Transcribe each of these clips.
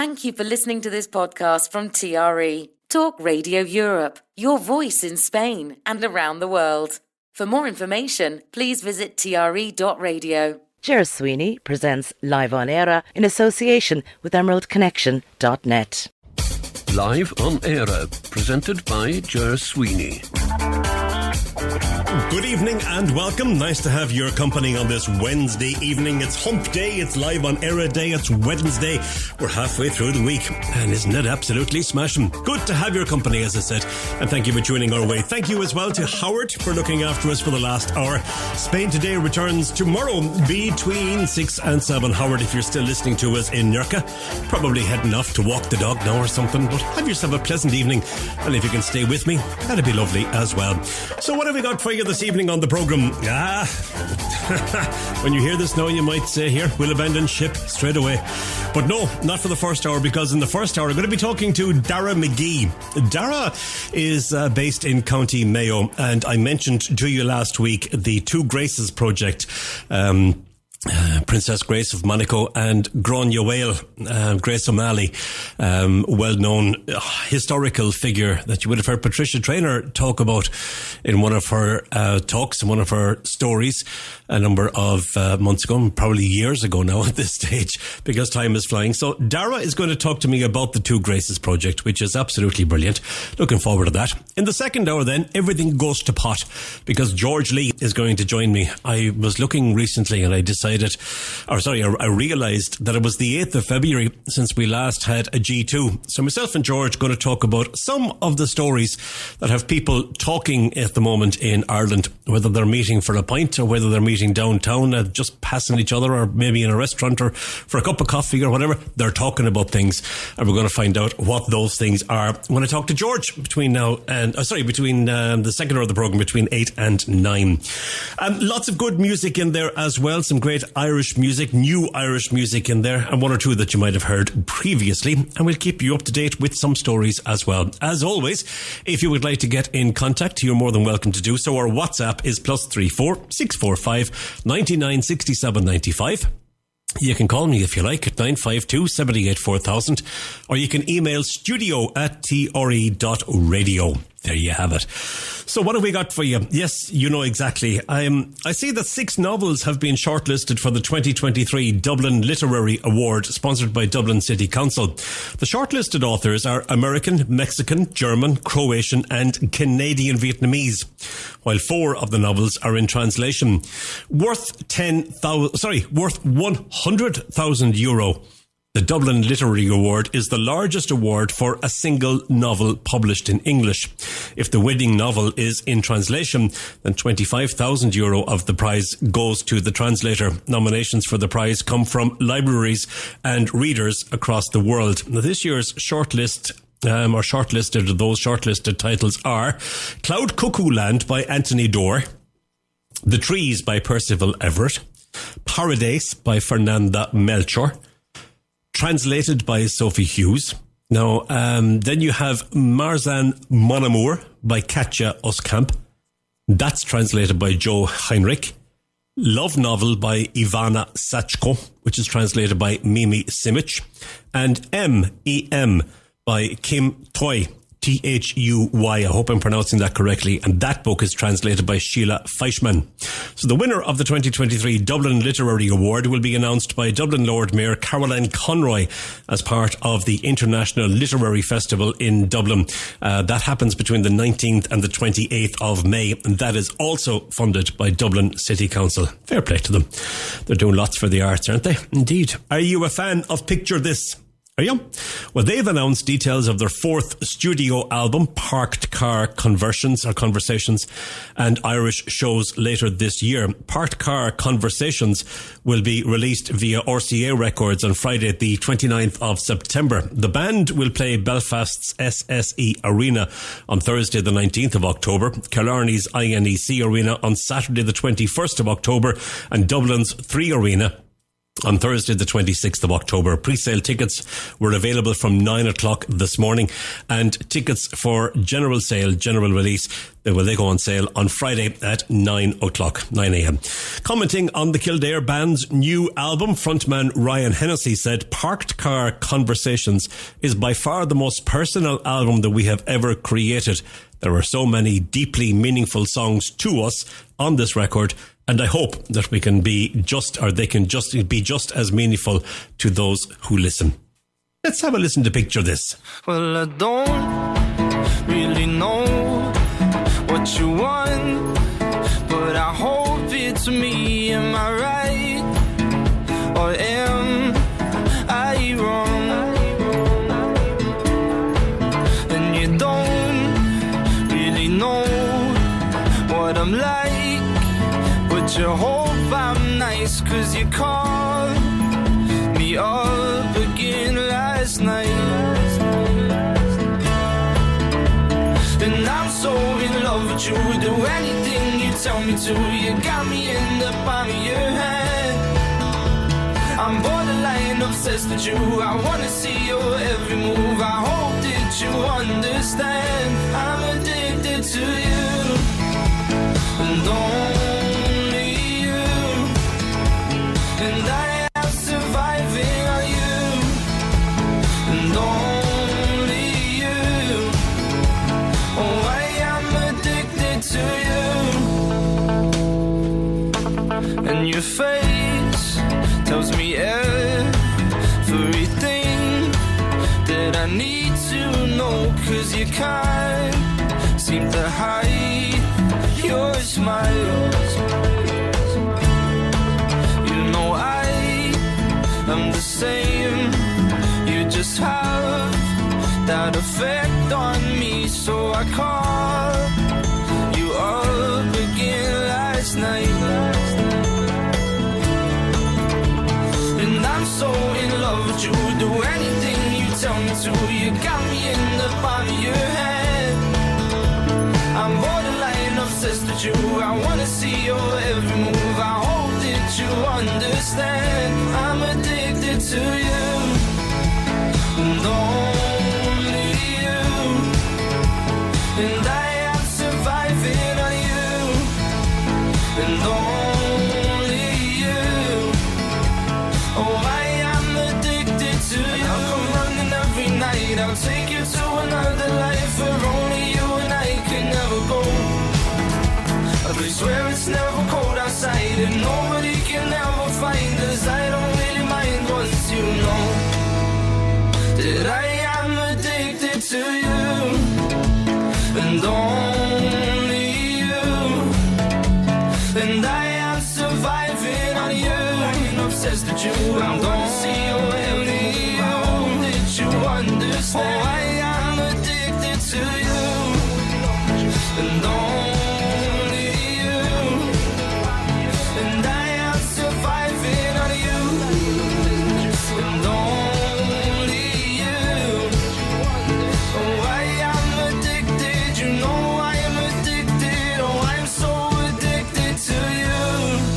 Thank you for listening to this podcast from TRE, Talk Radio Europe, your voice in Spain and around the world. For more information, please visit tre.radio. Ger Sweeney presents Live on Eire in association with emeraldconnection.net. Live on Eire, presented by Ger Sweeney. Good evening and welcome. Nice to have your company on this Wednesday evening. It's Hump Day, it's Live on Eire Day, it's Wednesday. We're halfway through the week, and isn't it absolutely smashing? Good to have your company, as I said, and thank you for tuning our way. Thank you as well to Howard for looking after us for the last hour. Spain Today returns tomorrow between 6 and 7. Howard, if you're still listening to us in Nurka, probably heading off to walk the dog now or something, but have yourself a pleasant evening, and if you can stay with me, that'd be lovely as well. So what have we got for you this evening on the programme? When you hear this now, you might say, here, we'll abandon ship straight away. But no, not for the first hour, because in the first hour, I'm going to be talking to Dara McGee. Dara is based in County Mayo, and I mentioned to you last week the Two Graces project. Princess Grace of Monaco and Gráinne Whale, Grace O'Malley, well-known historical figure that you would have heard Patricia Traynor talk about in one of her talks, in one of her stories a number of months ago, probably years ago now at this stage, because time is flying. So Dara is going to talk to me about the Two Graces project, which is absolutely brilliant. Looking forward to that. In the second hour then, everything goes to pot, because George Lee is going to join me. I was looking recently and I realised that it was the 8th of February since we last had a G2. So myself and George are going to talk about some of the stories that have people talking at the moment in Ireland, whether they're meeting for a pint or whether they're meeting downtown and just passing each other, or maybe in a restaurant or for a cup of coffee or whatever. They're talking about things, and we're going to find out what those things are when I talk to George between now and between the second hour of the programme, between 8 and 9. Lots of good music in there as well, some great Irish music, new Irish music in there, and one or two that you might have heard previously, and we'll keep you up to date with some stories as well. As always, if you would like to get in contact, you're more than welcome to do so. Our WhatsApp is +34 645 99 67 95. You can call me if you like at 952 78 4000, or you can email studio@tre.radio. There you have it. So what have we got for you? Yes, you know exactly. I see that 6 novels have been shortlisted for the 2023 Dublin Literary Award, sponsored by Dublin City Council. The shortlisted authors are American, Mexican, German, Croatian and Canadian Vietnamese, while 4 of the novels are in translation. Worth €100,000. The Dublin Literary Award is the largest award for a single novel published in English. If the winning novel is in translation, then €25,000 of the prize goes to the translator. Nominations for the prize come from libraries and readers across the world. Now, this year's shortlisted titles are Cloud Cuckoo Land by Anthony Doerr, The Trees by Percival Everett, Paradise by Fernanda Melchor, translated by Sophie Hughes. Now, then you have Marzan Mon Amour by Katja Oskamp. That's translated by Joe Heinrich. Love Novel by Ivana Sachko, which is translated by Mimi Simic. And M.E.M. by Kim Thuy, Thuy. I hope I'm pronouncing that correctly. And that book is translated by Sheila Feischman. So the winner of the 2023 Dublin Literary Award will be announced by Dublin Lord Mayor Caroline Conroy as part of the International Literary Festival in Dublin. That happens between the 19th and the 28th of May. And that is also funded by Dublin City Council. Fair play to them. They're doing lots for the arts, aren't they? Indeed. Are you a fan of Picture This? Are you? Well, they've announced details of their 4th studio album, Parked Car Conversations, and Irish shows later this year. Parked Car Conversations will be released via RCA Records on Friday, the 29th of September. The band will play Belfast's SSE Arena on Thursday, the 19th of October, Killarney's INEC Arena on Saturday, the 21st of October, and Dublin's 3 Arena on Thursday the 26th of October. Pre-sale tickets were available from 9 o'clock this morning, and tickets for general sale, general release, they go on sale on Friday at 9 a.m. Commenting on the Kildare Band's new album, frontman Ryan Hennessy said, "Parked Car Conversations is by far the most personal album that we have ever created. There are so many deeply meaningful songs to us on this record, and I hope that we can be they can be just as meaningful to those who listen." Let's have a listen to Picture This. Well, I don't really know what you want, but I hope it's me. Am I right, or am I wrong? And you don't really know what I'm like, but you hope I'm nice, 'cause you called me up again last night. And I'm so in love with you, do anything you tell me to. You got me in the palm of your hand. I'm borderline obsessed with you, I wanna see your every move. I hope that you understand, I'm addicted to you, and only you. And I am surviving on you, and only you. Oh, I am addicted to you. And your face tells me everything that I need to know, 'cause you can't seem to hide your smile. You know I am the same, you just have that effect on me. So I called you up again last night. And I'm so in love with you, do anything you tell me to. You got me in the palm of your hand. I'm borderline obsessed with you, I wanna see your every move. I hope that you understand, I'm addicted to you, and only you. And I am surviving on you, and only you. Oh, I am addicted to you. I'll come running every night, I'll take you to another life where only you and I can never go. A place where it's never cold outside, and nobody can ever find us. I don't really mind once you know that I am addicted to you, and only you. And I am surviving on you, I'm obsessed with you, I'm gonna see you every you. I hope that you understand, oh, I am addicted to you, and only you. And I am surviving on you, and only you. Oh, I am addicted, you know I am addicted. Oh, I'm so addicted to you.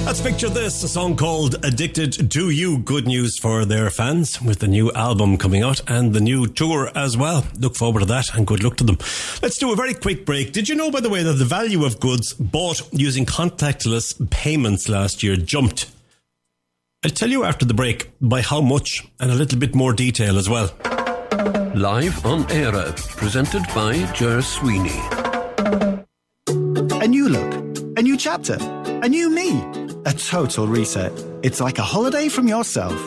Let's Picture This, a song called Addicted to You. Good news for their fans with the new album coming out and the new tour as well. Look forward to that, and good luck to them. Let's do a very quick break. Did you know, by the way, that the value of goods bought using contactless payments last year jumped? I'll tell you after the break by how much, and a little bit more detail as well. Live on Eire, presented by Ger Sweeney. A new look, a new chapter, a new me, a total reset. It's like a holiday from yourself.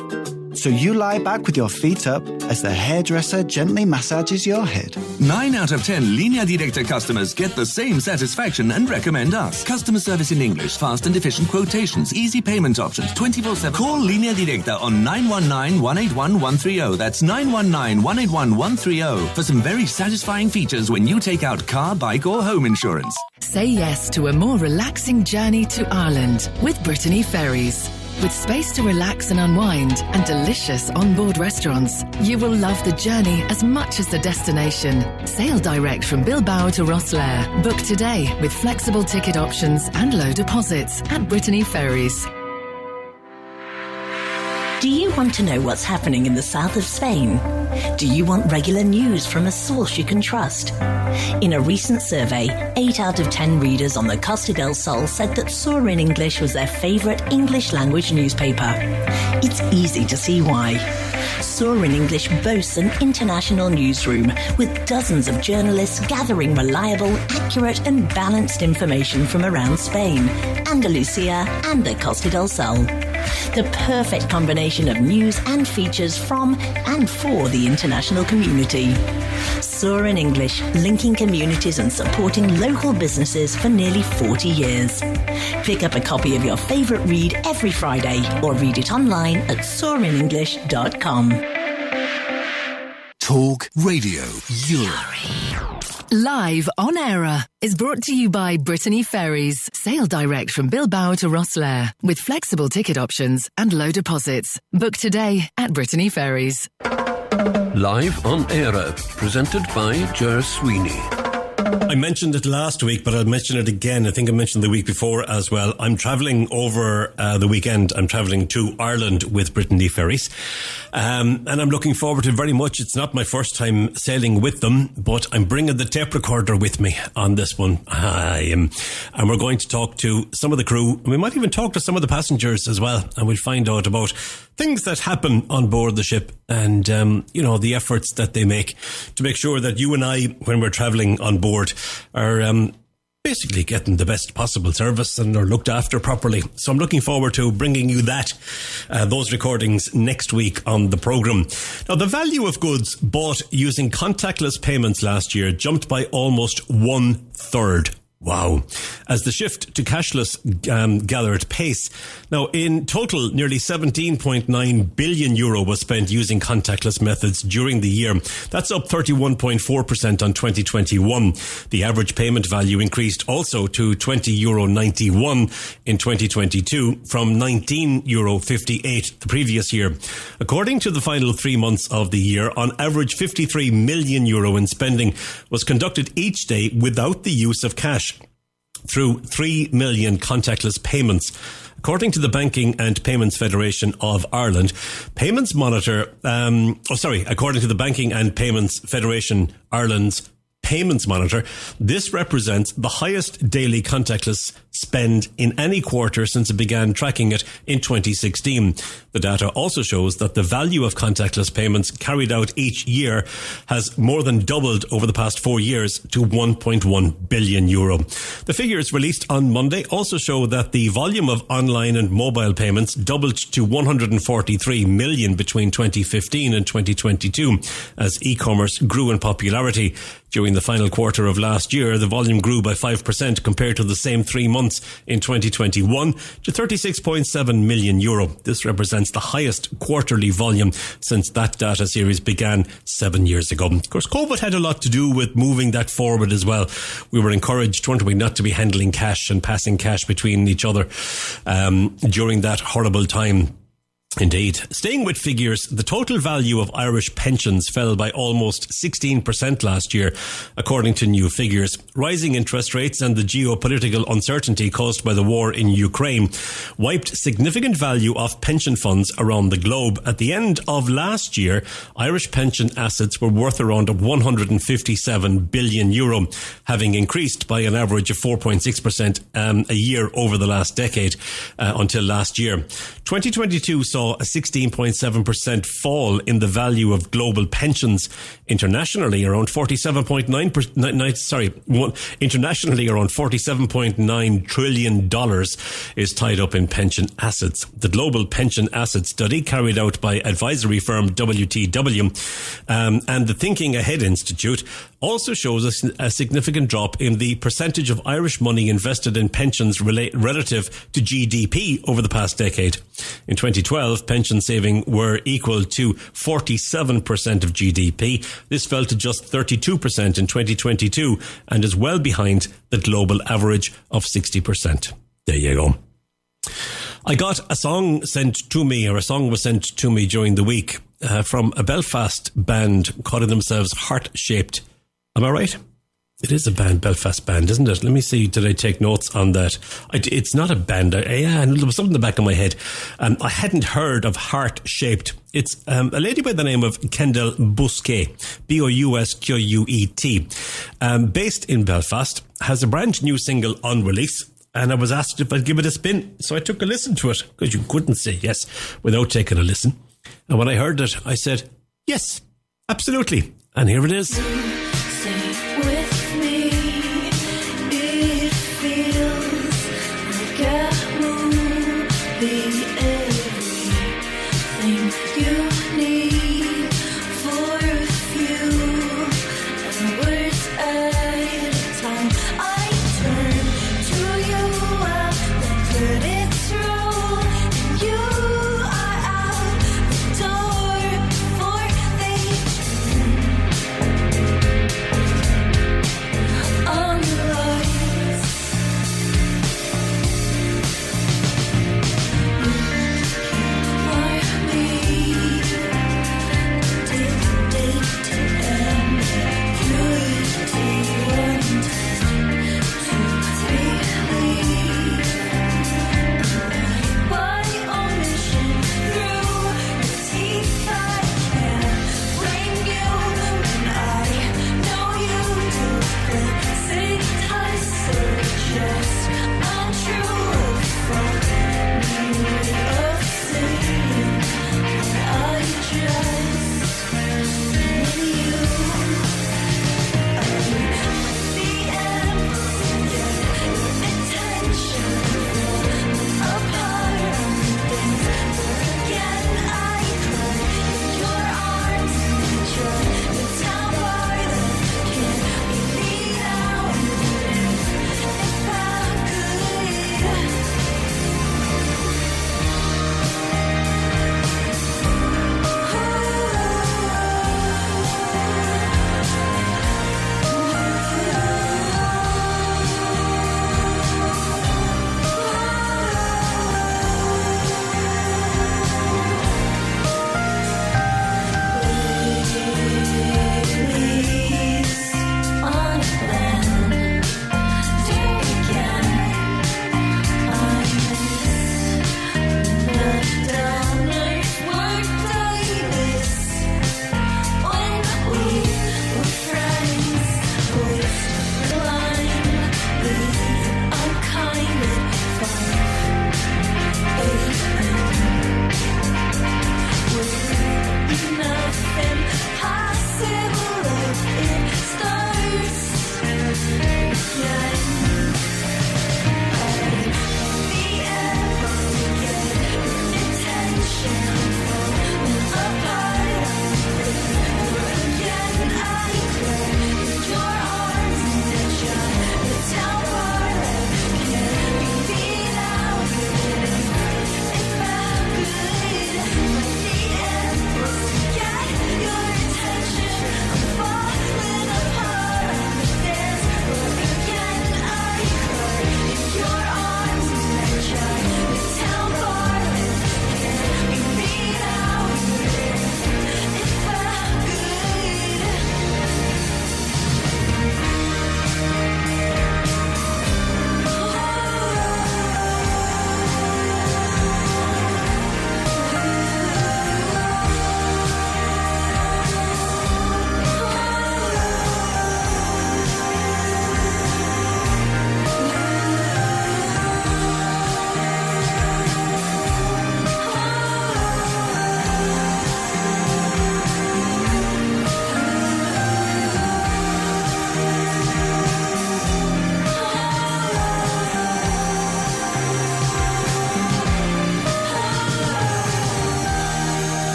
So you lie back with your feet up as the hairdresser gently massages your head. 9 out of 10 Linea Directa customers get the same satisfaction and recommend us. Customer service in English, fast and efficient quotations, easy payment options, 24/7. Call Linea Directa on 919-181-130. That's 919-181-130 for some very satisfying features when you take out car, bike or home insurance. Say yes to a more relaxing journey to Ireland with Brittany Ferries. With space to relax and unwind and delicious onboard restaurants, you will love the journey as much as the destination. Sail direct from Bilbao to Rosslare. Book today with flexible ticket options and low deposits at Brittany Ferries. Do you want to know what's happening in the south of Spain? Do you want regular news from a source you can trust? In a recent survey, 8 out of 10 readers on the Costa del Sol said that Soar in English was their favourite English language newspaper. It's easy to see why. Soar in English boasts an international newsroom with dozens of journalists gathering reliable, accurate and balanced information from around Spain, Andalusia and the Costa del Sol. The perfect combination of news and features from and for the international community. Soar in English, linking communities and supporting local businesses for nearly 40 years. Pick up a copy of your favourite read every Friday or read it online at soarinenglish.com. Talk Radio Europe. Live on Eire is brought to you by Brittany Ferries. Sail direct from Bilbao to Rosslare with flexible ticket options and low deposits. Book today at Brittany Ferries. Live on Eire, presented by Ger Sweeney. I mentioned it last week, but I'll mention it again. I think I mentioned the week before as well. I'm travelling over the weekend. I'm travelling to Ireland with Brittany Ferries. And I'm looking forward to it very much. It's not my first time sailing with them, but I'm bringing the tape recorder with me on this one. And we're going to talk to some of the crew. We might even talk to some of the passengers as well. And we'll find out about things that happen on board the ship and, the efforts that they make to make sure that you and I, when we're travelling on board, are basically getting the best possible service and are looked after properly. So I'm looking forward to bringing you those recordings next week on the programme. Now, the value of goods bought using contactless payments last year jumped by almost 1/3. Wow. As the shift to cashless gathered pace. Now, in total, nearly €17.9 billion was spent using contactless methods during the year. That's up 31.4% on 2021. The average payment value increased also to €20.91 in 2022 from €19.58 the previous year. According to the final 3 months of the year, on average €53 million in spending was conducted each day without the use of cash, through 3 million contactless payments. According to the Banking and Payments Federation of Ireland, according to the Banking and Payments Federation Ireland's Payments Monitor, this represents the highest daily contactless spend in any quarter since it began tracking it in 2016. The data also shows that the value of contactless payments carried out each year has more than doubled over the past 4 years to €1.1 billion. The figures released on Monday also show that the volume of online and mobile payments doubled to 143 million between 2015 and 2022 as e-commerce grew in popularity. During the final quarter of last year, the volume grew by 5% compared to the same 3 months in 2021 to €36.7 million. This represents the highest quarterly volume since that data series began 7 years ago. Of course, COVID had a lot to do with moving that forward as well. We were encouraged, weren't we, not to be handling cash and passing cash between each other during that horrible time. Indeed. Staying with figures, the total value of Irish pensions fell by almost 16% last year, according to new figures. Rising interest rates and the geopolitical uncertainty caused by the war in Ukraine wiped significant value of pension funds around the globe. At the end of last year, Irish pension assets were worth around €157 billion, having increased by an average of 4.6% a year over the last decade until last year. 2022 saw a 16.7% fall in the value of global pensions. Internationally, around $47.9 trillion is tied up in pension assets. The Global Pension Asset Study, carried out by advisory firm WTW and the Thinking Ahead Institute, also shows a significant drop in the percentage of Irish money invested in pensions relative to GDP over the past decade. In 2012, pension saving were equal to 47% of GDP. This fell to just 32% in 2022 and is well behind the global average of 60%. There you go. I got a song was sent to me during the week from a Belfast band calling themselves Heart Shaped. Am I right? It is a band, Belfast band, isn't it? Let me see, did I take notes on that? It's not a band. Yeah, there was something in the back of my head. I hadn't heard of Heart Shaped. It's a lady by the name of Kendall Bousquet, Bousquet, based in Belfast, has a brand new single on release. And I was asked if I'd give it a spin. So I took a listen to it, because you couldn't say yes without taking a listen. And when I heard it, I said, yes, absolutely. And here it is. Stay with me. It feels like a movie. Everything you need for a few hours at a time. I turn to you after it through, and you are out the door before they turn on the lights. Wire me, dictate to ambiguity. 1, 2, 3, leave. By omission, through the teeth, I can't blame you when I know you do. Hypnotize or just untrue from me of saying that I just need you. The end get attention apart on the dance. Again, I cry in your arms and try to tell why that can't be me now. If I on a plan, do it again. I miss the downers work like this when we were friends. Voice blindly unkind at 5 a.m. With nothing possible if it starts again. The ever get attention from apart. Again, I cry in your arms and I try to tell why that can't be me now. If I could, but the end was to get your attention. I'm falling apart on the dance floor. Again, I cry in your arms and I try to tell why that can't be me now. If I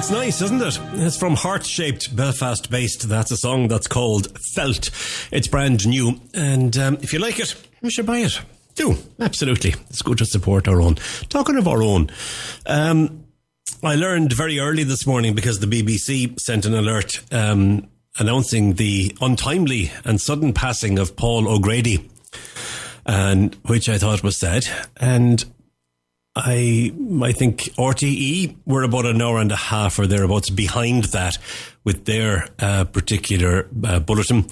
It's nice, isn't it? It's from Heart Shaped, Belfast based. That's a song that's called Felt. It's brand new. And if you like it, you should buy it. Do, absolutely. It's good to support our own. Talking of our own, I learned very early this morning because the BBC sent an alert announcing the untimely and sudden passing of Paul O'Grady, and which I thought was sad. And I think RTE were about an hour and a half or thereabouts behind that with their particular bulletin,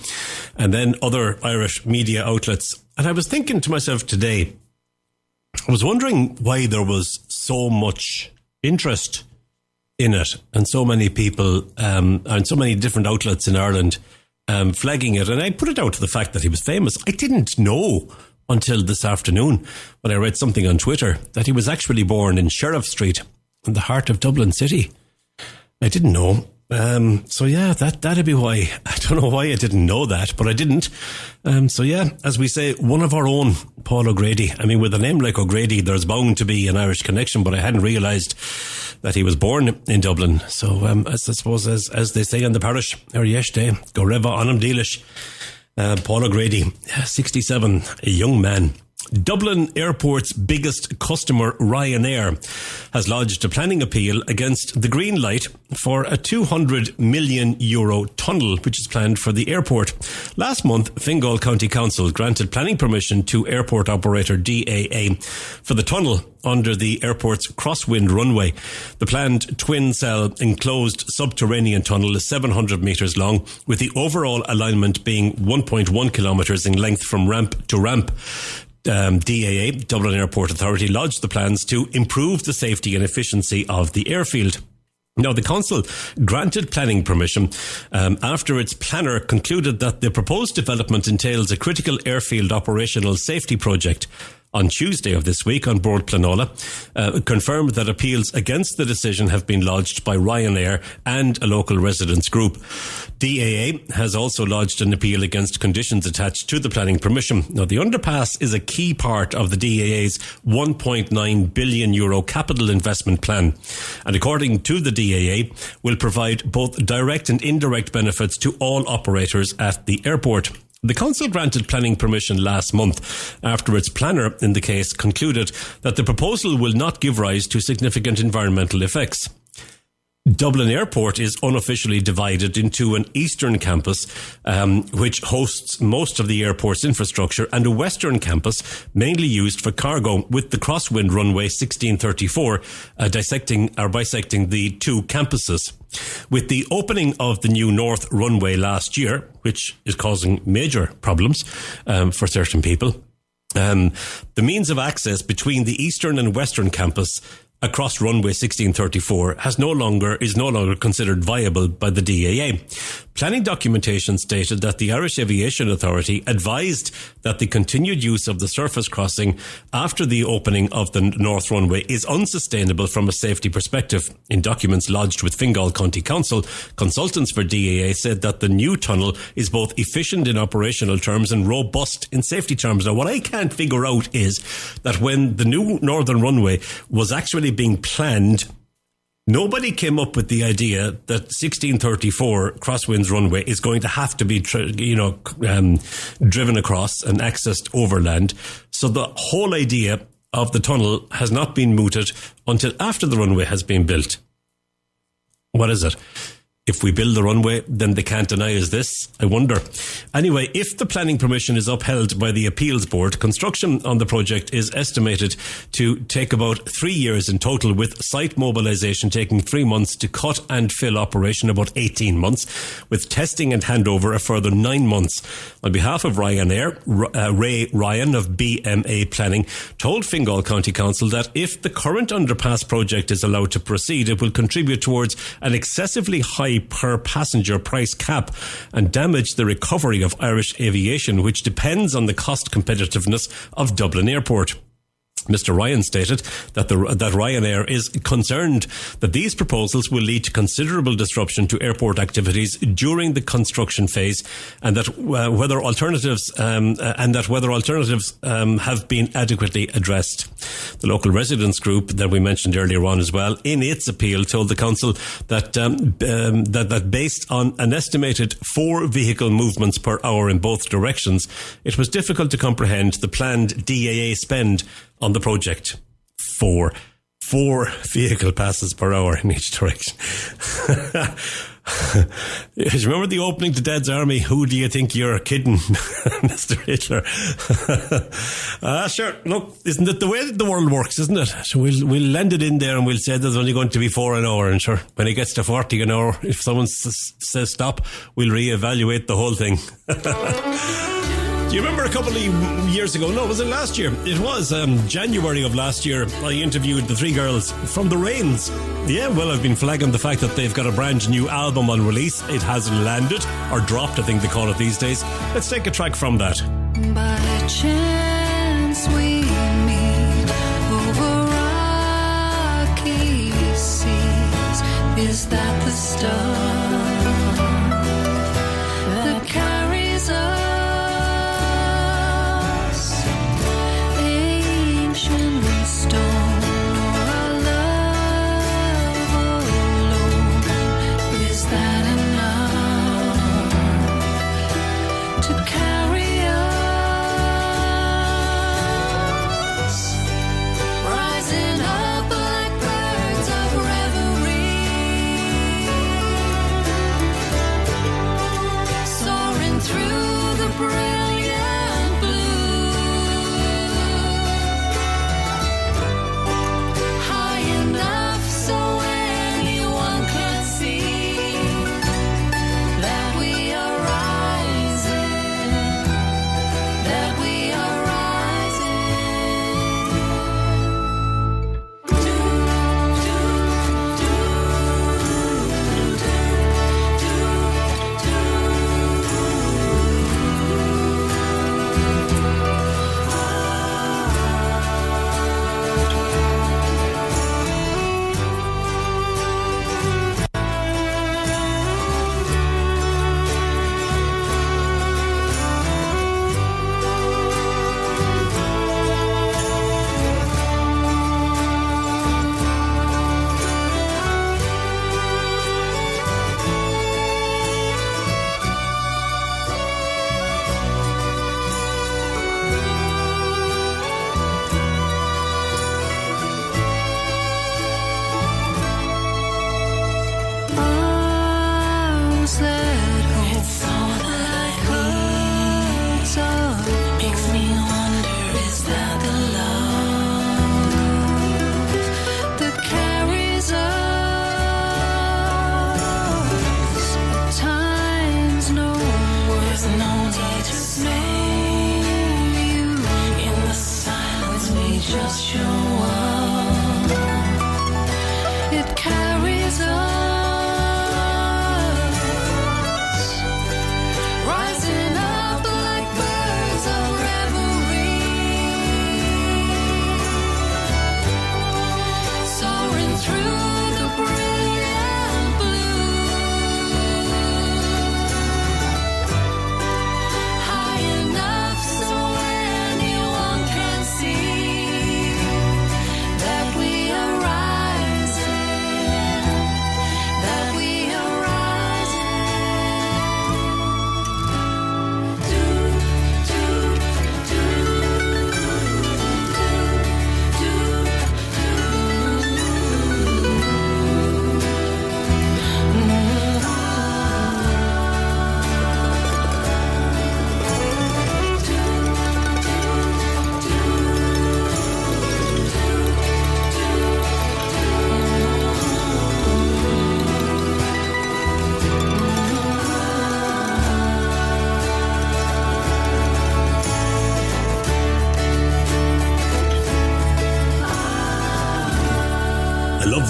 and then other Irish media outlets. And I was thinking to myself today, I was wondering why there was so much interest in it and so many people and so many different outlets in Ireland flagging it. And I put it out to the fact that he was famous. I didn't know until this afternoon when I read something on Twitter that he was actually born in Sheriff Street in the heart of Dublin City. I didn't know. So yeah, that'd be why. I don't know why I didn't know that, but I didn't. So yeah, as we say, one of our own, Paul O'Grady. I mean, with a name like O'Grady, there's bound to be an Irish connection, but I hadn't realised that he was born in Dublin. So I suppose, as they say in the parish, Eire, go reva anam dealish. Paul O'Grady, 67, a young man. Dublin Airport's biggest customer, Ryanair, has lodged a planning appeal against the green light for a €200 million tunnel, which is planned for the airport. Last month, Fingal County Council granted planning permission to airport operator DAA for the tunnel under the airport's crosswind runway. The planned twin-cell enclosed subterranean tunnel is 700 metres long, with the overall alignment being 1.1 kilometres in length from ramp to ramp. DAA, Dublin Airport Authority, lodged the plans to improve the safety and efficiency of the airfield. Now, the council granted planning permission after its planner concluded that the proposed development entails a critical airfield operational safety project. On Tuesday of this week, on board Planola, confirmed that appeals against the decision have been lodged by Ryanair and a local residents group. DAA has also lodged an appeal against conditions attached to the planning permission. Now, the underpass is a key part of the DAA's €1.9 billion capital investment plan, and according to the DAA, will provide both direct and indirect benefits to all operators at the airport. The council granted planning permission last month after its planner in the case concluded that the proposal will not give rise to significant environmental effects. Dublin Airport is unofficially divided into an eastern campus, which hosts most of the airport's infrastructure, and a western campus, mainly used for cargo, with the crosswind runway 1634 bisecting the two campuses. With the opening of the new north runway last year, which is causing major problems for certain people, the means of access between the eastern and western campus across runway 1634 is no longer considered viable by the DAA. Planning documentation stated that the Irish Aviation Authority advised that the continued use of the surface crossing after the opening of the north runway is unsustainable from a safety perspective. In documents lodged with Fingal County Council, consultants for DAA said that the new tunnel is both efficient in operational terms and robust in safety terms. Now, what I can't figure out is that when the new northern runway was actually being planned, nobody came up with the idea that 1634 Crosswinds runway is going to have to be, driven across and accessed overland. So the whole idea of the tunnel has not been mooted until after the runway has been built. What is it? If we build the runway, then they can't deny us this, I wonder. Anyway, if the planning permission is upheld by the appeals board, construction on the project is estimated to take about 3 years in total, with site mobilisation taking 3 months to cut and fill operation, about 18 months, with testing and handover a further 9 months. On behalf of Ryanair, Ray Ryan of BMA Planning told Fingal County Council that if the current underpass project is allowed to proceed, it will contribute towards an excessively high per passenger price cap and damage the recovery of Irish aviation, which depends on the cost competitiveness of Dublin Airport. Mr. Ryan stated that Ryanair is concerned that these proposals will lead to considerable disruption to airport activities during the construction phase, and that whether alternatives have been adequately addressed. The local residents group that we mentioned earlier on as well, in its appeal, told the council that based on an estimated 4 vehicle movements per hour in both directions, it was difficult to comprehend the planned DAA spend on the project. 4 vehicle passes per hour in each direction. You remember the opening to Dad's Army? Who do you think you're kidding, Mr. Hitler? Sure. Look, isn't it the way that the world works, isn't it? So we'll land it in there and we'll say there's only going to be 4 an hour. And sure, when it gets to 40 an hour, if someone says stop, we'll reevaluate the whole thing. Do you remember a couple of years ago? No, was it last year? It was January of last year. I interviewed the 3 girls from the Rains. Yeah, well, I've been flagging the fact that they've got a brand new album on release. It hasn't landed, or dropped, I think they call it these days. Let's take a track from that. By chance we meet over rocky seas. Is that the stuff that carries us?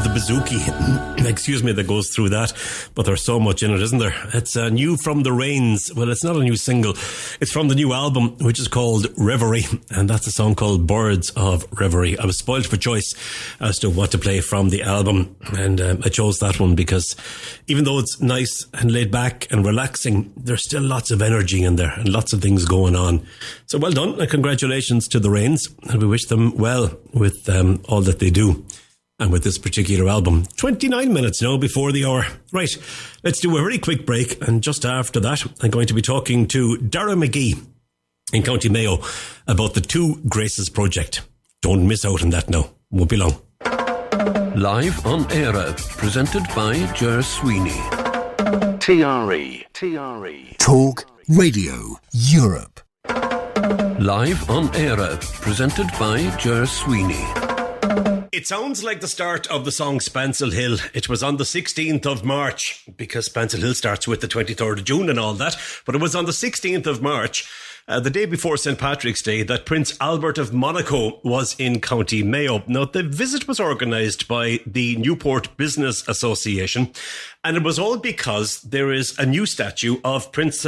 Bouzouki, excuse me, that goes through that, but there's so much in it, isn't there? It's new from the Rains. Well, it's not a new single, it's from the new album, which is called Reverie, and that's a song called Birds of Reverie. I was spoiled for choice as to what to play from the album, and I chose that one because even though it's nice and laid back and relaxing, there's still lots of energy in there and lots of things going on. So well done, and congratulations to the Rains, and we wish them well with all that they do. And with this particular album, 29 minutes now before the hour. Right, let's do a very quick break. And just after that, I'm going to be talking to Dara McGee in County Mayo about the Two Graces project. Don't miss out on that now. Won't be long. Live on Eire, presented by Ger Sweeney. TRE. Talk Radio Europe. Live on Eire, presented by Ger Sweeney. It sounds like the start of the song Spancil Hill. It was on the 16th of March, because Spancil Hill starts with the 23rd of June and all that. But it was on the 16th of March, the day before St. Patrick's Day, that Prince Albert of Monaco was in County Mayo. Now, the visit was organised by the Newport Business Association, and it was all because there is a new statue of Prince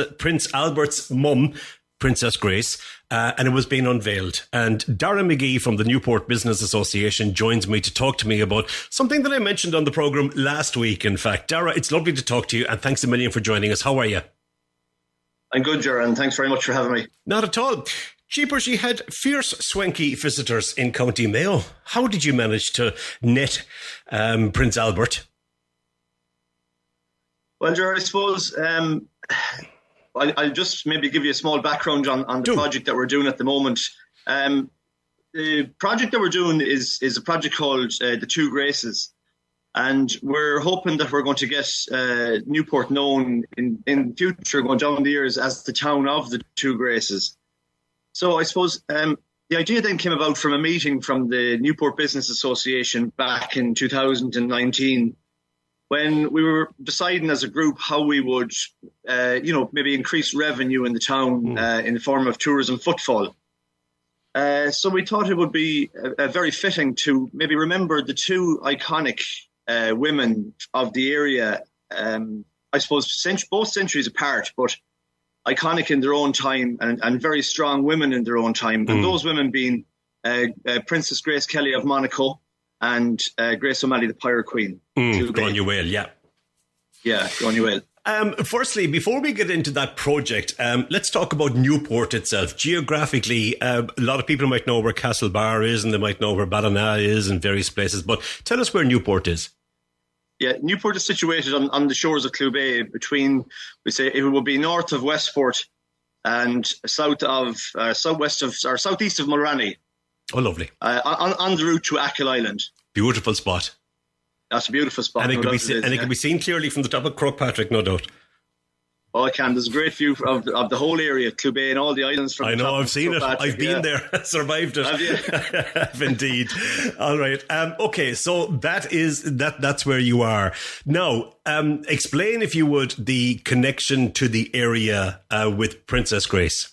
Albert's mum, Princess Grace, and it was being unveiled. And Darren McGee from the Newport Business Association joins me to talk to me about something that I mentioned on the programme last week, in fact. Dara, it's lovely to talk to you, and thanks a million for joining us. How are you? I'm good, Ger, and thanks very much for having me. Not at all. Jeepers, you had fierce, swanky visitors in County Mayo. How did you manage to net Prince Albert? Well, Ger, I suppose I'll just maybe give you a small background on the project that we're doing at the moment. The project that we're doing is a project called The Two Graces. And we're hoping that we're going to get Newport known in future, going down the years, as the town of the Two Graces. So I suppose the idea then came about from a meeting from the Newport Business Association back in 2019, when we were deciding as a group how we would, maybe increase revenue in the town in the form of tourism footfall. So we thought it would be very fitting to maybe remember the two iconic women of the area, I suppose both centuries apart, but iconic in their own time and very strong women in their own time. And those women being Princess Grace Kelly of Monaco and Grace O'Malley, the Pirate Queen. Gone you well, yeah. Yeah, gone you well. Firstly, before we get into that project, let's talk about Newport itself. Geographically, a lot of people might know where Castlebar is, and they might know where Ballina is and various places, but tell us where Newport is. Yeah, Newport is situated on the shores of Clew Bay, between, we say, it would be north of Westport and southeast of Mulranny. Oh, lovely. On the route to Achill Island. Beautiful spot. That's a beautiful spot. And it can be seen clearly from the top of Croagh-Patrick, no doubt. Oh, I can. There's a great view of the whole area, Clew Bay and all the islands. From I know, I've seen it. I've been there, survived it. Have you? Indeed. All right. Okay, so that's where you are. Now, explain, if you would, the connection to the area with Princess Grace.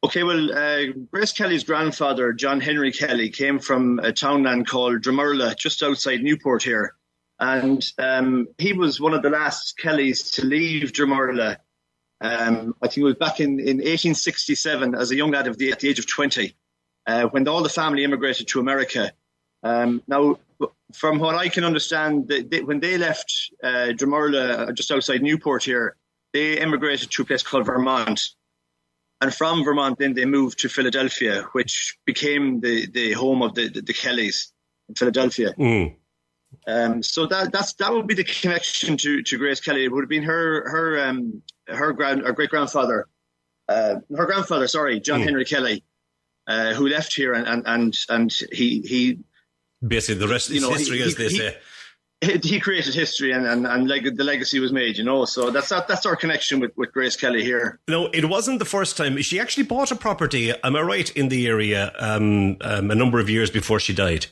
Okay, well, Grace Kelly's grandfather, John Henry Kelly, came from a townland called Dromurla, just outside Newport here. And he was one of the last Kellys to leave Dromurla. I think it was back in 1867, as a young lad at the age of 20, when all the family immigrated to America. Now, from what I can understand, when they left Dromurla, just outside Newport here, they immigrated to a place called Vermont. And from Vermont, then they moved to Philadelphia, which became the home of the Kellys in Philadelphia. So that would be the connection to Grace Kelly. It would have been her great grandfather, John Henry Kelly, who left here, and he basically the rest is history, as they say. He created history, and the legacy was made, So that's our connection with Grace Kelly here. No, it wasn't the first time. She actually bought a property, am I right, in the area a number of years before she died?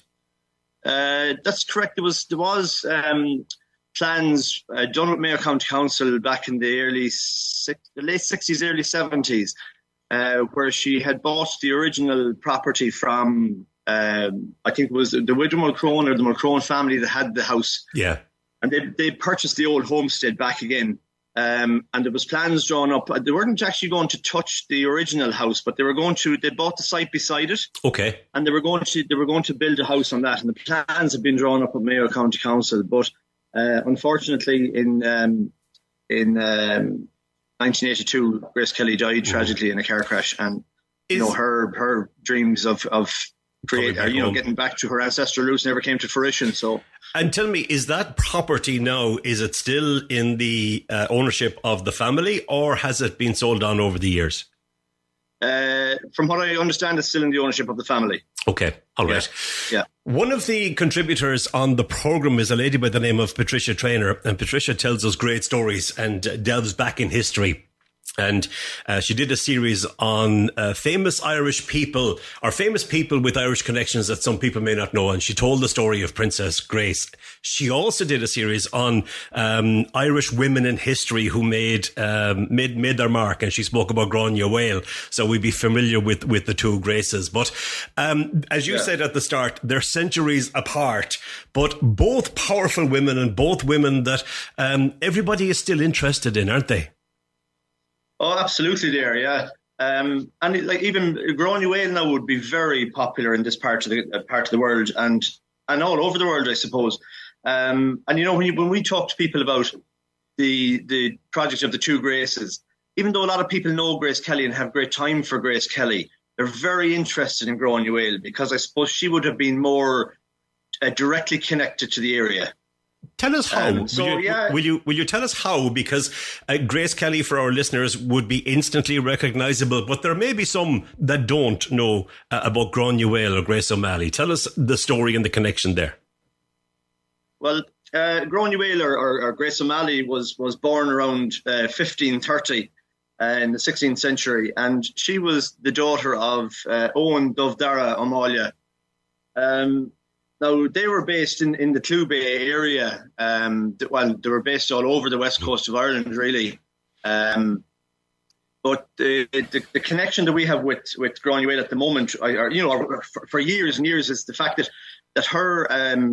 That's correct. There was plans done with Mayo County Council back in the late 60s, early 70s, where she had bought the original property from, I think it was the widow Mulcrone or the Mulcrone family that had the house. Yeah. And they purchased the old homestead back again. And there was plans drawn up. They weren't actually going to touch the original house, but they bought the site beside it. Okay. And they were going to build a house on that. And the plans have been drawn up at Mayo County Council. But unfortunately, in 1982, Grace Kelly died tragically in a car crash. And her dreams of getting back to her ancestral roots never came to fruition. So, and tell me, is that property now, is it still in the ownership of the family, or has it been sold on over the years? from what I understand, it's still in the ownership of the family. Okay, all right. Yeah. One of the contributors on the programme is a lady by the name of Patricia Traynor, and Patricia tells us great stories and delves back in history. And she did a series on famous Irish people, or famous people with Irish connections that some people may not know. And she told the story of Princess Grace. She also did a series on Irish women in history who made their mark. And she spoke about Grania Whale. So we'd be familiar with the two Graces. But as you said at the start, they're centuries apart, but both powerful women and both women that everybody is still interested in, aren't they? Oh, absolutely there, yeah. And like even Grania Whale now would be very popular in this part of the world and all over the world, I suppose. And you know, when we talk to people about the project of the two Graces, even though a lot of people know Grace Kelly and have great time for Grace Kelly, they're very interested in Grania Whale because I suppose she would have been more directly connected to the area. Tell us how. Will you tell us how? Because Grace Kelly, for our listeners, would be instantly recognisable, but there may be some that don't know about Grania Whale or Grace O'Malley. Tell us the story and the connection there. Well, Grania Whale or Grace O'Malley was born around 1530 in the 16th century, and she was the daughter of Owen Dovdara O'Malley. Now, they were based in the Clew Bay area. Well, they were based all over the west coast of Ireland, really. But the connection that we have with Grania Whale at the moment, for years and years, is the fact that her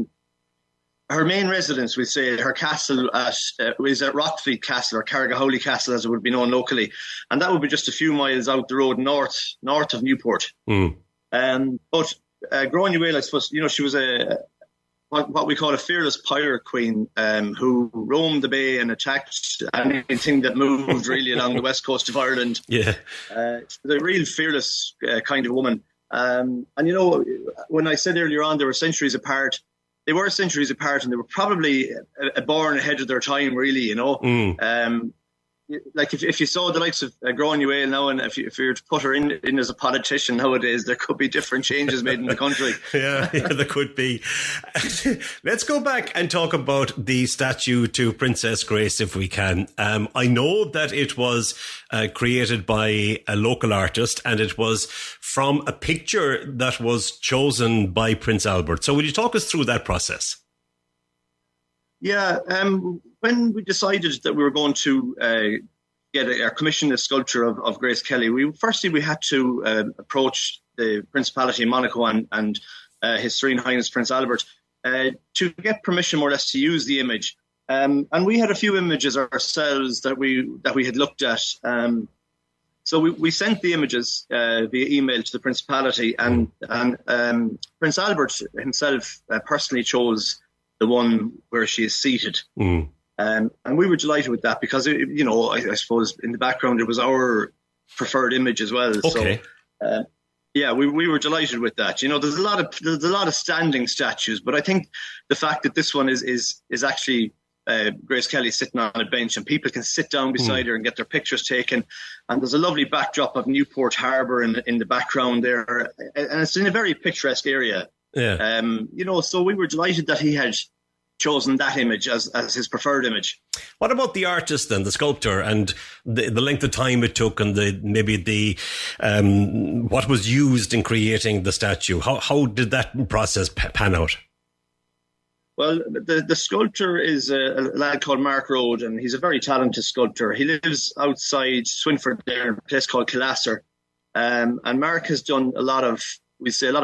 main residence, we say, her castle is at Rockfleet Castle, or Carrigaholy Castle, as it would be known locally, and that would be just a few miles out the road north of Newport. But Grania Whale, I suppose, you know, she was what we call a fearless pirate queen who roamed the bay and attacked anything that moved really along the west coast of Ireland. Yeah, she's a real fearless kind of woman. And you know, when I said earlier on they were centuries apart, they were centuries apart, and they were probably born ahead of their time, really. You know. Like if you saw the likes of Grania Whale now, and if you were to put her in as a politician nowadays, there could be different changes made in the country. yeah, there could be. Let's go back and talk about the statue to Princess Grace, if we can. I know that it was created by a local artist, and it was from a picture that was chosen by Prince Albert. So will you talk us through that process? Yeah, when we decided that we were going to commission a sculpture of Grace Kelly, we had to approach the Principality of Monaco and His Serene Highness Prince Albert to get permission, more or less, to use the image. And we had a few images ourselves that we had looked at. So we sent the images via email to the Principality, and Prince Albert himself personally chose the one where she is seated. And we were delighted with that because, you know, I suppose in the background it was our preferred image as well. Okay. So, we were delighted with that. You know, there's a lot of standing statues, but I think the fact that this one is actually Grace Kelly sitting on a bench and people can sit down beside her and get their pictures taken. And there's a lovely backdrop of Newport Harbour in the background there. And it's in a very picturesque area. Yeah. You know, so we were delighted that he had chosen that image as his preferred image. What about the artist and the sculptor and the length of time it took and what was used in creating the statue? How did that process pan out? Well, the sculptor is a lad called Mark Rode, and he's a very talented sculptor. He lives outside Swinford there in a place called Killasser. And Mark has done a lot of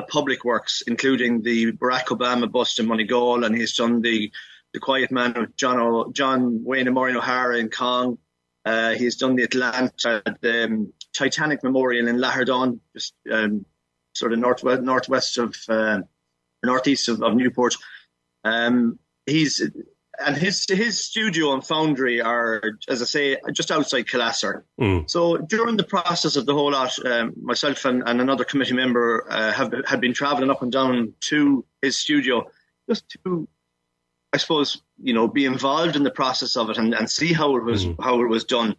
public works, including the Barack Obama bust in Moneygall, and he's done the Quiet Man of John Wayne and Maureen O'Hara in Cong. He's done the Titanic Memorial in Lahardon, just sort of northeast of Newport. His studio and foundry are, as I say, just outside Killasser. So during the process of the whole lot, myself and another committee member had been travelling up and down to his studio just to, I suppose, you know, be involved in the process of it and see how it was done.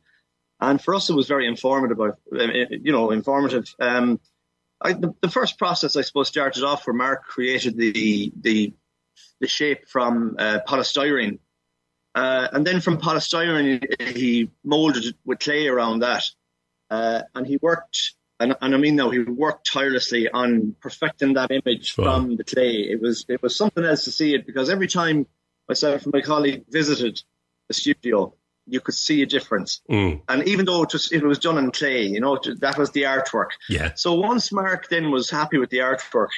And for us, it was very informative. Informative. The first process, I suppose, started off where Mark created the shape from polystyrene. And then from polystyrene, he molded it with clay around that. And he worked, and I mean now, he worked tirelessly on perfecting that image from the clay. It was something else to see it, because every time myself and my colleague visited the studio, you could see a difference. And even though it was done in clay, that was the artwork. Yeah. So once Mark then was happy with the artwork,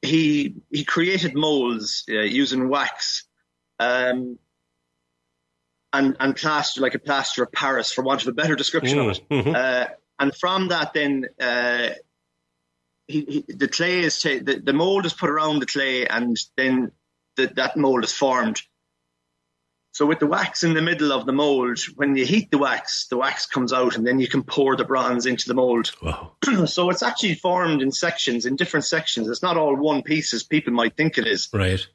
he created molds using wax and plaster, like a plaster of Paris, for want of a better description of it. And from that, then the clay is the mold is put around the clay, and then that mold is formed. So with the wax in the middle of the mold, when you heat the wax comes out, and then you can pour the bronze into the mold. Wow. So it's actually formed in sections, in different sections. It's not all one piece as people might think it is. Right.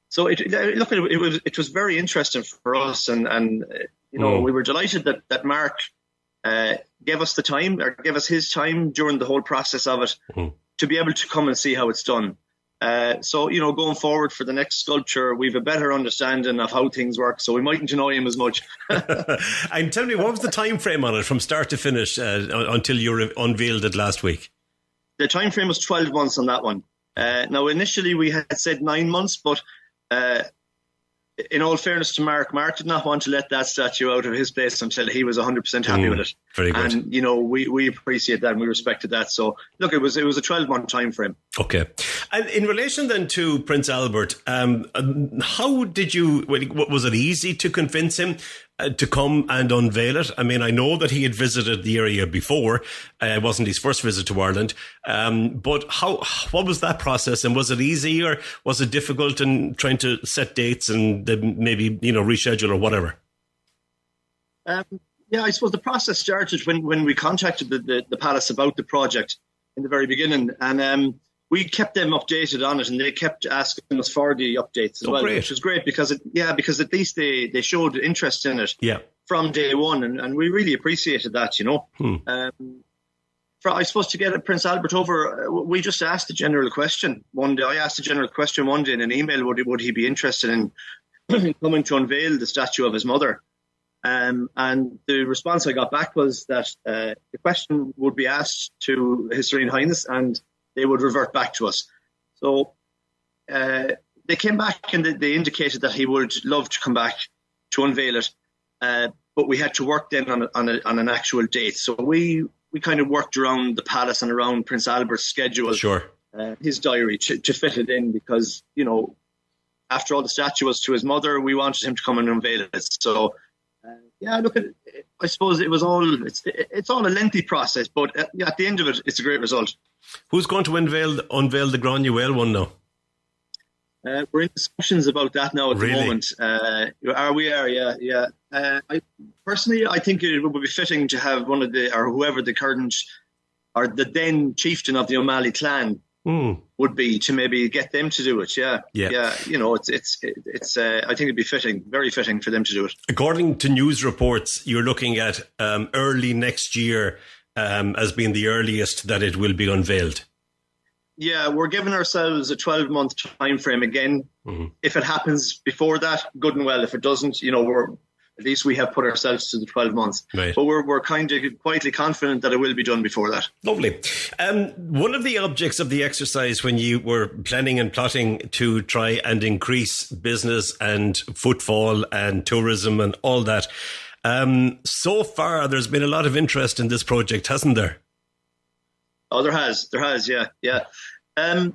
So it was very interesting for us, and we were delighted that Mark gave us the time, or gave us his time during the whole process of it, to be able to come and see how it's done. So going forward for the next sculpture, we've a better understanding of how things work, so we mightn't annoy him as much. And tell me, what was the time frame on it from start to finish until you unveiled it last week? The time frame was 12 months on that one. Now, initially we had said 9 months, but in all fairness to Mark did not want to let that statue out of his place until he was 100% happy with it. Very good. And we appreciate that, and we respected that. So look, it was a 12-month time frame. Okay. And in relation then to Prince Albert, how did you? Was it easy to convince him to come and unveil it? I mean, I know that he had visited the area before. It wasn't his first visit to Ireland. But what was that process? And was it easy, or was it difficult in trying to set dates and maybe, reschedule or whatever? Yeah, I suppose the process started when we contacted the palace about the project in the very beginning. And we kept them updated on it, and they kept asking us for the updates as well, great. Which was great because at least they showed interest in it from day one, and we really appreciated that, I suppose to get Prince Albert over, we just asked the general question one day. I asked the general question one day in an email, would he be interested in coming to unveil the statue of his mother? And the response I got back was that the question would be asked to His Serene Highness, and they would revert back to us. So they came back and they indicated that he would love to come back to unveil it, but we had to work then on an actual date. So we kind of worked around the palace and around Prince Albert's schedule, his diary, to fit it in, because after all, the statue was to his mother. We wanted him to come and unveil it. So look, I suppose it's all a lengthy process, but at the end of it, it's a great result. Who's going to unveil the Grand Nuel one now? We're in discussions about that now at the moment. Yeah. I think it would be fitting to have one of whoever the current or the then chieftain of the O'Malley clan would be, to maybe get them to do it. Yeah. It's I think it'd be fitting, very fitting for them to do it. According to news reports, you're looking at early next year as being the earliest that it will be unveiled. Yeah, we're giving ourselves a 12-month time frame again. If it happens before that, good and well. If it doesn't, at least we have put ourselves to the 12 months. Right. But we're kind of quietly confident that it will be done before that. Lovely. One of the objects of the exercise, when you were planning and plotting to try and increase business and footfall and tourism and all that, so far there's been a lot of interest in this project, hasn't there? Oh, there has, yeah. I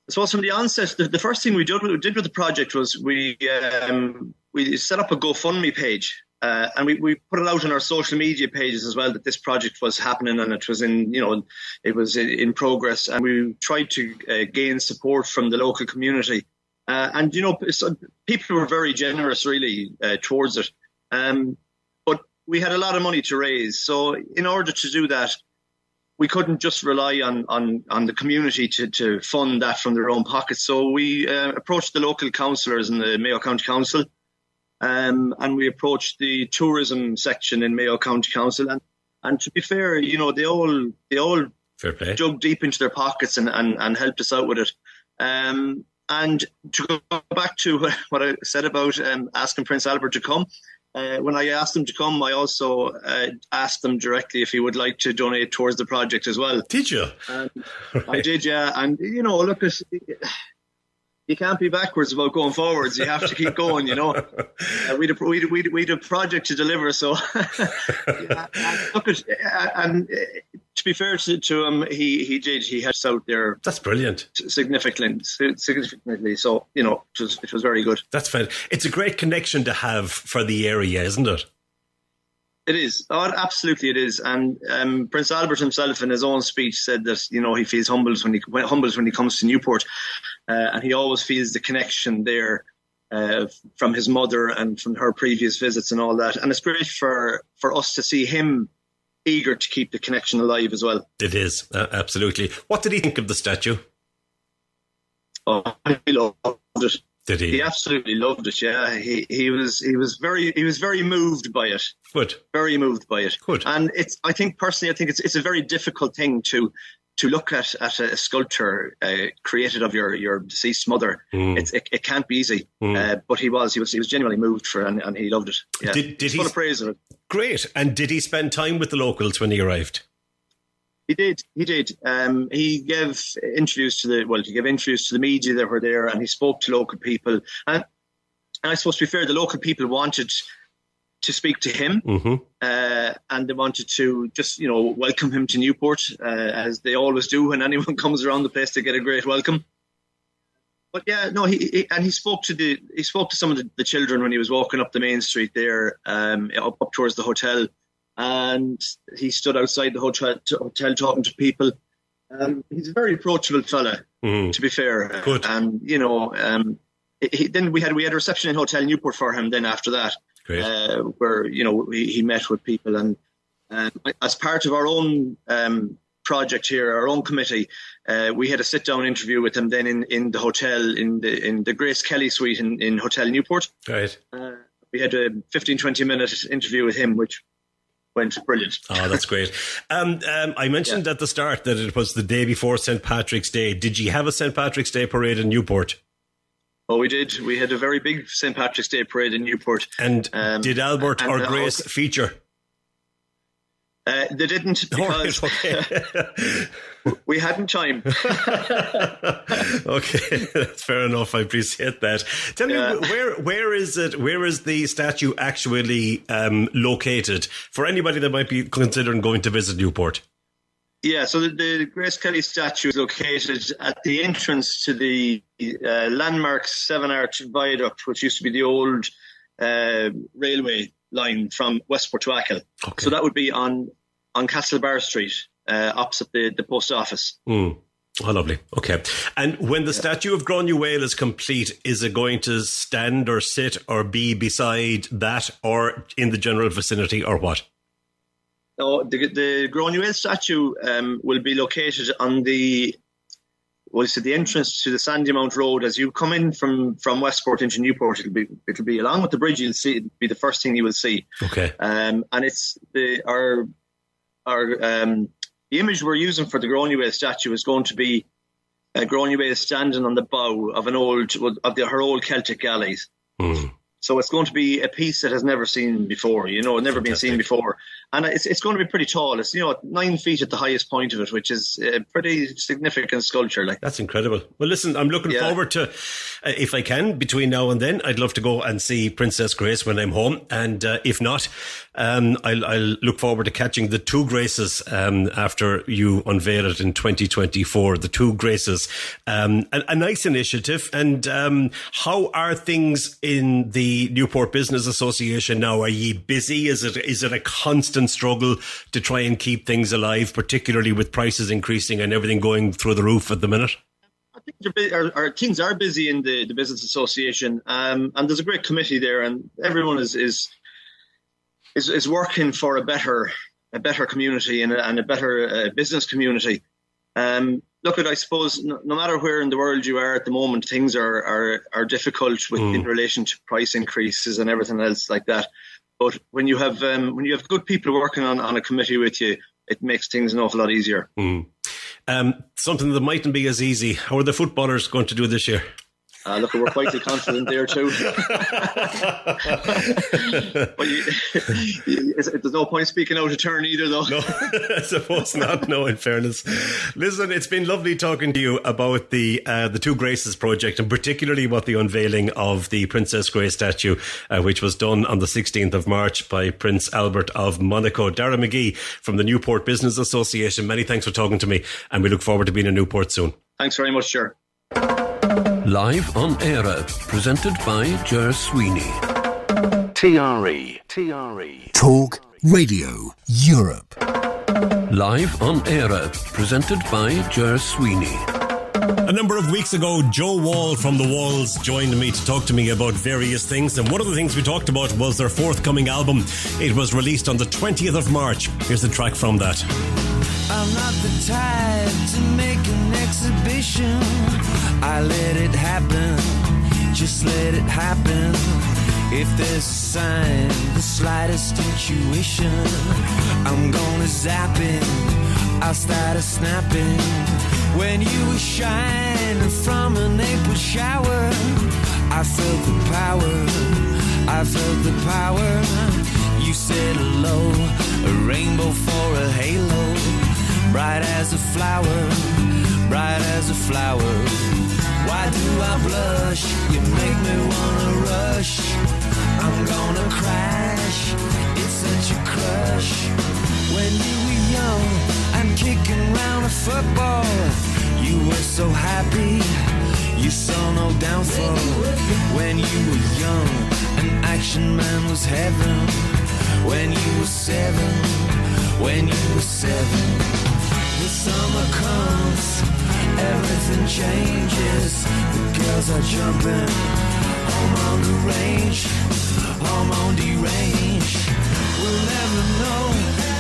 suppose from the onset, the first thing we did with the project was we set up a GoFundMe page, and we put it out on our social media pages as well, that this project was happening and it was in progress, and we tried to gain support from the local community, and people were very generous really towards it, but we had a lot of money to raise, so in order to do that, we couldn't just rely on the community to fund that from their own pockets. So we approached the local councillors in the Mayo County Council, and we approached the tourism section in Mayo County Council, and to be fair, they all fair play, dug deep into their pockets and helped us out with it. And to go back to what I said about asking Prince Albert to come, when I asked him to come, I also asked him directly if he would like to donate towards the project as well. Did you? Right. I did, yeah. And, look, you can't be backwards about going forwards. You have to keep going, We'd a project to deliver, so look at and to be fair to him, he did. He helped out there. That's brilliant. Significantly. So it was very good. That's fine. It's a great connection to have for the area, isn't it? It is. Oh, absolutely, it is. And Prince Albert himself, in his own speech, said that he feels humbled when he comes to Newport, and he always feels the connection there from his mother and from her previous visits and all that. And it's great for us to see him eager to keep the connection alive as well. It is, absolutely. What did he think of the statue? Oh, he loved it. Did he? He absolutely loved it. Yeah, he was very moved by it. Good. Very moved by it. Good. And I think it's a very difficult thing to look at a sculpture created of your deceased mother. It can't be easy. But he was genuinely moved and he loved it. Yeah. Did he? Full of praise of it. Great. And did he spend time with the locals when he arrived? He did. He gave interviews to the media that were there, and he spoke to local people. And I suppose, to be fair, the local people wanted to speak to him, and they wanted to just, welcome him to Newport, as they always do when anyone comes around the place. They get a great welcome. But yeah, no, he spoke to some of the children when he was walking up the main street there, up towards the hotel. And he stood outside the hotel talking to people. He's a very approachable fella, to be fair. Good. And then we had a reception in Hotel Newport for him. Then after that, great. Where he met with people, and as part of our own project here, our own committee, we had a sit-down interview with him. Then in the hotel in the Grace Kelly suite in Hotel Newport. Right. We had a 15-20 minute interview with him, which went brilliant. Oh, that's great. I mentioned at the start that it was the day before St. Patrick's Day. Did you have a St. Patrick's Day parade in Newport? Oh, we did. We had a very big St. Patrick's Day parade in Newport. And did Albert or Grace feature? They didn't, because we hadn't time. Okay, that's fair enough. I appreciate that. Tell me, where is the statue actually located for anybody that might be considering going to visit Newport? Yeah, so the Grace Kelly statue is located at the entrance to the landmark Seven Arch Viaduct, which used to be the old railway line from Westport to Achill. Okay. So that would be on Castlebar Street, opposite the post office. Oh, lovely. Okay. And when the statue of Granuaile is complete, is it going to stand or sit or be beside that, or in the general vicinity, or what? No, the Granuaile statue will be located on the entrance to the Sandymount Road. As you come in from Westport into Newport, it'll be along with the bridge. You'll see, it'll be the first thing you will see. Okay. And it's the image we're using for the Granuaile statue is going to be Granuaile standing on the bow of her old Celtic galleys. So it's going to be a piece that has never seen before, never been seen before. And it's going to be pretty tall. It's, 9 feet at the highest point of it, which is a pretty significant sculpture. That's incredible. Well, listen, I'm looking forward to, if I can, between now and then, I'd love to go and see Princess Grace when I'm home. And if not, I'll look forward to catching the two Graces after you unveil it in 2024. The two Graces. A nice initiative. And how are things in the Newport Business Association now? Are ye busy? Is it a constant struggle to try and keep things alive, particularly with prices increasing and everything going through the roof at the minute? I think our things are busy in the Business Association, and there's a great committee there, and everyone is working for a better community and a better business community. look, I suppose no matter where in the world you are at the moment, things are difficult in relation to price increases and everything else like that. But when you have good people working on a committee with you, it makes things an awful lot easier. Something that mightn't be as easy. How are the footballers going to do this year? Look, we're quite confident there too. But there's no point speaking out of turn either, though. No, I suppose not. No, in fairness. Listen, it's been lovely talking to you about the Two Graces project, and particularly about the unveiling of the Princess Grace statue, which was done on the 16th of March by Prince Albert of Monaco. Darragh McGee from the Newport Business Association, many thanks for talking to me, and we look forward to being in Newport soon. Thanks very much, Ger. Live on Eire, presented by Ger Sweeney. TRE. Talk Radio Europe. Live on Eire, presented by Ger Sweeney. A number of weeks ago, Joe Wall from The Walls joined me to talk to me about various things, and one of the things we talked about was their forthcoming album. It was released on the 20th of March. Here's the track from that. I'm not the type to make an exhibition. I let it happen, just let it happen. If there's a sign, the slightest intuition, I'm gonna zap it, I'll start a snapping. When you were shining from an April shower, I felt the power, You said hello, a rainbow for a halo, bright as a flower, Why do I blush? You make me wanna rush. I'm gonna crash, it's such a crush. When you were young and kicking round a football, you were so happy, you saw no downfall. When you were young, an action man was heaven. When you were seven, the summer comes, everything changes. The girls are jumping, hormone deranged. We'll never know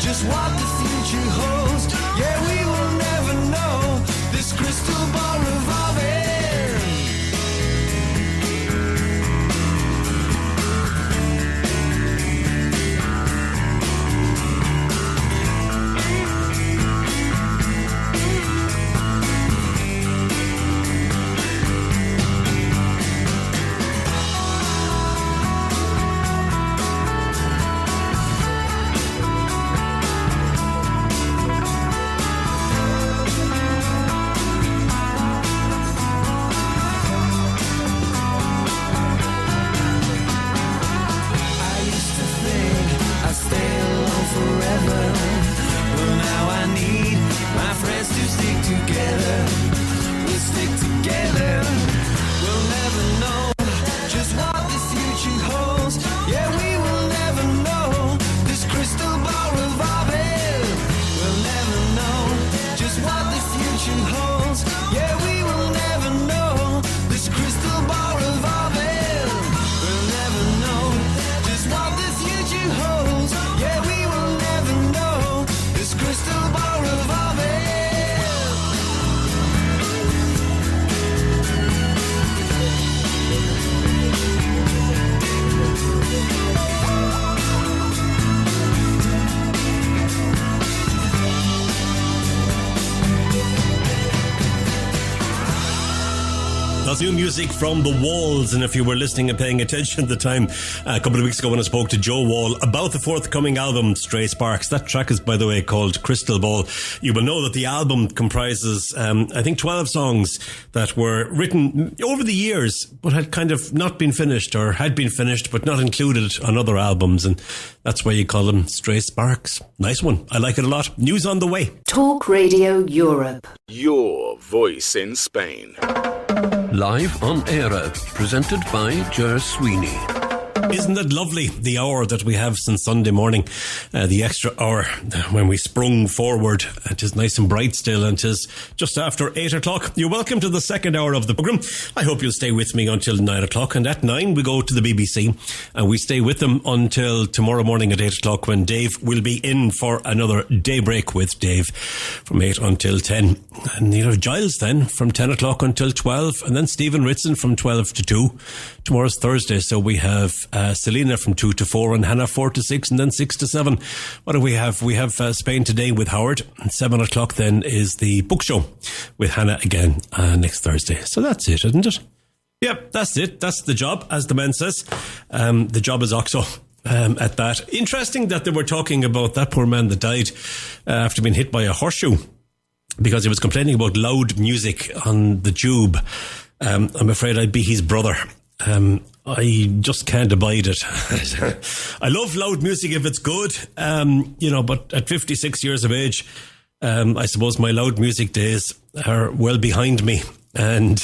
just what the future holds. Yeah, we will never know. This crystal ball revolving. New music from The Walls, and if you were listening and paying attention at the time a couple of weeks ago when I spoke to Joe Wall about the forthcoming album Stray Sparks, that track is, by the way, called Crystal Ball. You will know that the album comprises I think 12 songs that were written over the years but had kind of not been finished, or had been finished but not included on other albums, and that's why you call them Stray Sparks. Nice one, I like it a lot. News on the way. Talk Radio Europe, your voice in Spain. Live on Eire, presented by Ger Sweeney. Isn't it lovely, the hour that we have since Sunday morning, the extra hour when we sprung forward. It is nice and bright still, and it is just after 8 o'clock. You're welcome to the second hour of the programme. I hope you'll stay with me until 9 o'clock, and at 9 we go to the BBC, and we stay with them until tomorrow morning at 8 o'clock, when Dave will be in for another daybreak with Dave from 8 until 10. And you have Giles then from 10 o'clock until 12, and then Stephen Ritson from 12 to 2. Tomorrow's Thursday, so we have Selena from 2 to 4 and Hannah 4 to 6 and then 6 to 7. What do we have? We have Spain Today with Howard, and 7 o'clock then is the book show with Hannah again next Thursday. So that's it, isn't it? Yep, that's it. That's the job, as the man says. The job is OXO. At that. Interesting that they were talking about that poor man that died after being hit by a horseshoe because he was complaining about loud music on the tube. I'm afraid I'd be his brother. I just can't abide it. I love loud music if it's good, but at 56 years of age, I suppose my loud music days are well behind me. And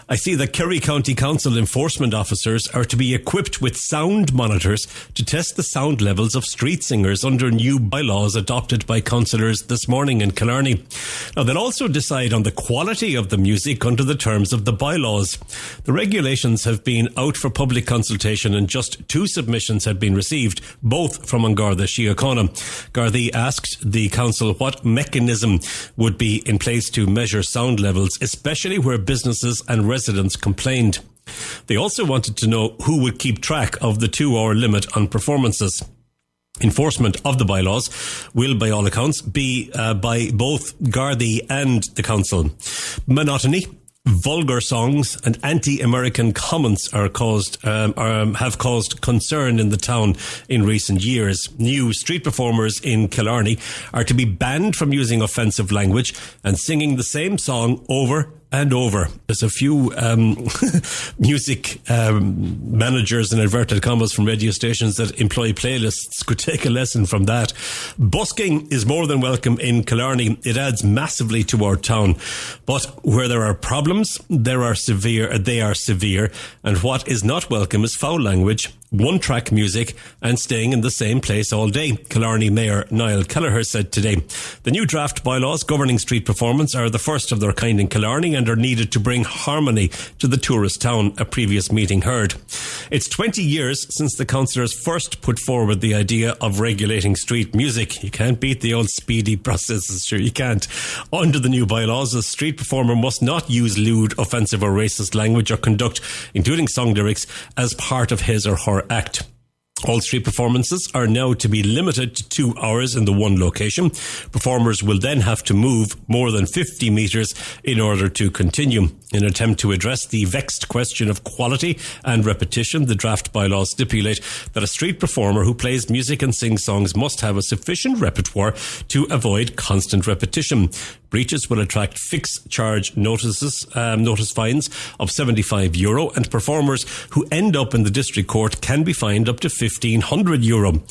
I see that Kerry County Council enforcement officers are to be equipped with sound monitors to test the sound levels of street singers under new bylaws adopted by councillors this morning in Killarney. Now, they'll also decide on the quality of the music under the terms of the bylaws. The regulations have been out for public consultation and just 2 submissions have been received, both from An Garda Síochána. Gardaí asked the council what mechanism would be in place to measure sound levels, especially where businesses and residents complained. They also wanted to know who would keep track of the 2-hour limit on performances. Enforcement of the bylaws will, by all accounts, be by both Gardaí and the council. Monotony, vulgar songs and anti-American comments have caused concern in the town in recent years. New street performers in Killarney are to be banned from using offensive language and singing the same song over and over. There's a few music managers in inverted commas from radio stations that employ playlists could take a lesson from that. Busking is more than welcome in Killarney. It adds massively to our town. But where there are problems, they are severe, and what is not welcome is foul language, one-track music and staying in the same place all day, Killarney Mayor Niall Kelleher said today. The new draft bylaws governing street performance are the first of their kind in Killarney and are needed to bring harmony to the tourist town, a previous meeting heard. It's 20 years since the councillors first put forward the idea of regulating street music. You can't beat the old speedy processes, sure you can't. Under the new bylaws, a street performer must not use lewd, offensive or racist language or conduct, including song lyrics, as part of his or her act. All street performances are now to be limited to 2 hours in the one location. Performers will then have to move more than 50 metres in order to continue. In an attempt to address the vexed question of quality and repetition, the draft bylaws stipulate that a street performer who plays music and sings songs must have a sufficient repertoire to avoid constant repetition. Breaches will attract fixed charge notice fines of €75, and performers who end up in the district court can be fined up to €1,500.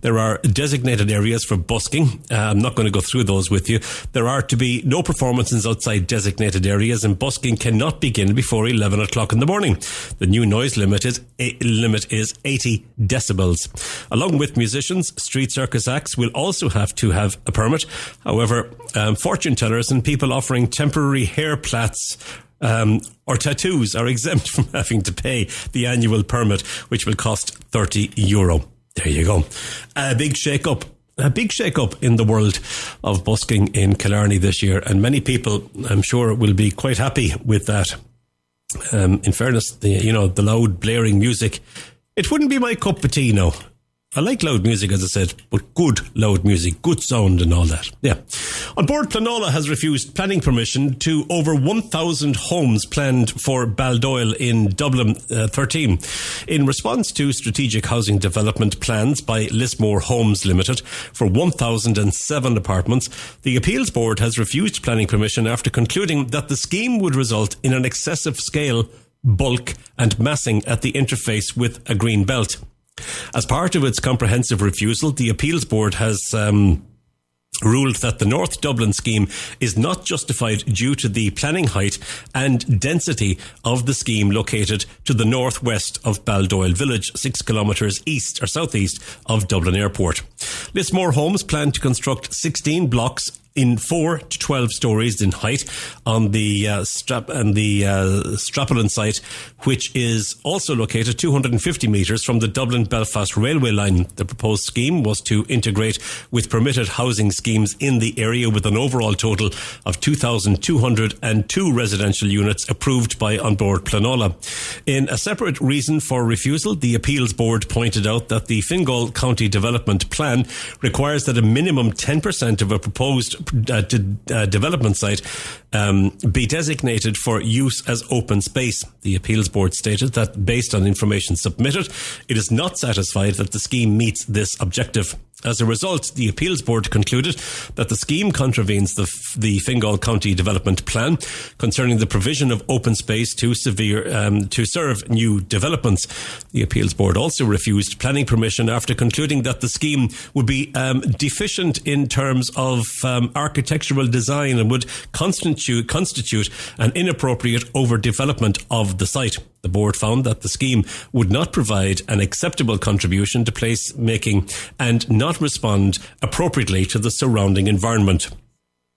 There are designated areas for busking. I'm not going to go through those with you. There are to be no performances outside designated areas, and busking cannot begin before 11 o'clock in the morning. The new noise limit is 80 decibels. Along with musicians, street circus acts will also have to have a permit. However, fortune tellers and people offering temporary hair plaits or tattoos are exempt from having to pay the annual permit, which will cost €30. There you go. A big shake-up in the world of busking in Killarney this year, and many people, I'm sure, will be quite happy with that. In fairness, the loud blaring music, it wouldn't be my cup of tea now. I like loud music, as I said, but good loud music, good sound and all that. Yeah. On board, Planola has refused planning permission to over 1,000 homes planned for Baldoyle in Dublin 13. In response to strategic housing development plans by Lismore Homes Limited for 1,007 apartments, the appeals board has refused planning permission after concluding that the scheme would result in an excessive scale, bulk and massing at the interface with a green belt. As part of its comprehensive refusal, the appeals board has ruled that the North Dublin scheme is not justified due to the planning height and density of the scheme located to the northwest of Baldoyle Village, 6 kilometres east or southeast of Dublin Airport. Lismore Homes plan to construct 16 blocks in 4 to 12 stories in height on the Strappallan site, which is also located 250 metres from the Dublin-Belfast railway line. The proposed scheme was to integrate with permitted housing schemes in the area, with an overall total of 2,202 residential units approved by An Bord Pleanála. In a separate reason for refusal, the Appeals Board pointed out that the Fingal County Development Plan requires that a minimum 10% of a proposed development site be designated for use as open space. The Appeals Board stated that based on information submitted, it is not satisfied that the scheme meets this objective. As a result, the Appeals Board concluded that the scheme contravenes the Fingal County Development Plan concerning the provision of open space to serve new developments. The Appeals Board also refused planning permission after concluding that the scheme would be deficient in terms of architectural design and would constitute an inappropriate overdevelopment of the site. The board found that the scheme would not provide an acceptable contribution to place making and not respond appropriately to the surrounding environment.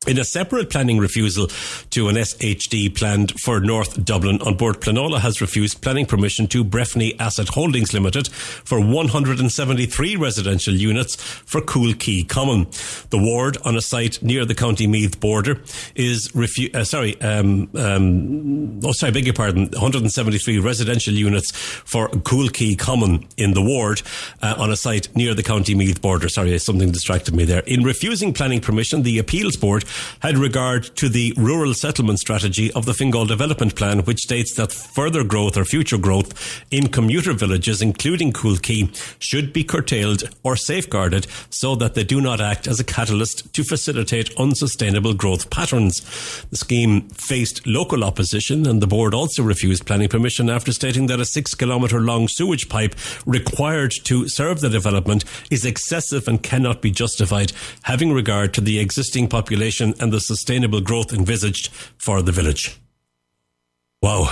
In a separate planning refusal to an SHD planned for North Dublin, An Bord Pleanála has refused planning permission to Breffni Asset Holdings Limited for 173 residential units for Cool Key Common. The ward on a site near the County Meath border is 173 residential units for Cool Key Common in the ward on a site near the County Meath border. Sorry, something distracted me there. In refusing planning permission, the Appeals Board had regard to the rural settlement strategy of the Fingal Development Plan, which states that further growth or future growth in commuter villages, including Cool Key, should be curtailed or safeguarded so that they do not act as a catalyst to facilitate unsustainable growth patterns. The scheme faced local opposition, and the board also refused planning permission after stating that a 6-kilometre long sewage pipe required to serve the development is excessive and cannot be justified, having regard to the existing population and the sustainable growth envisaged for the village. Wow.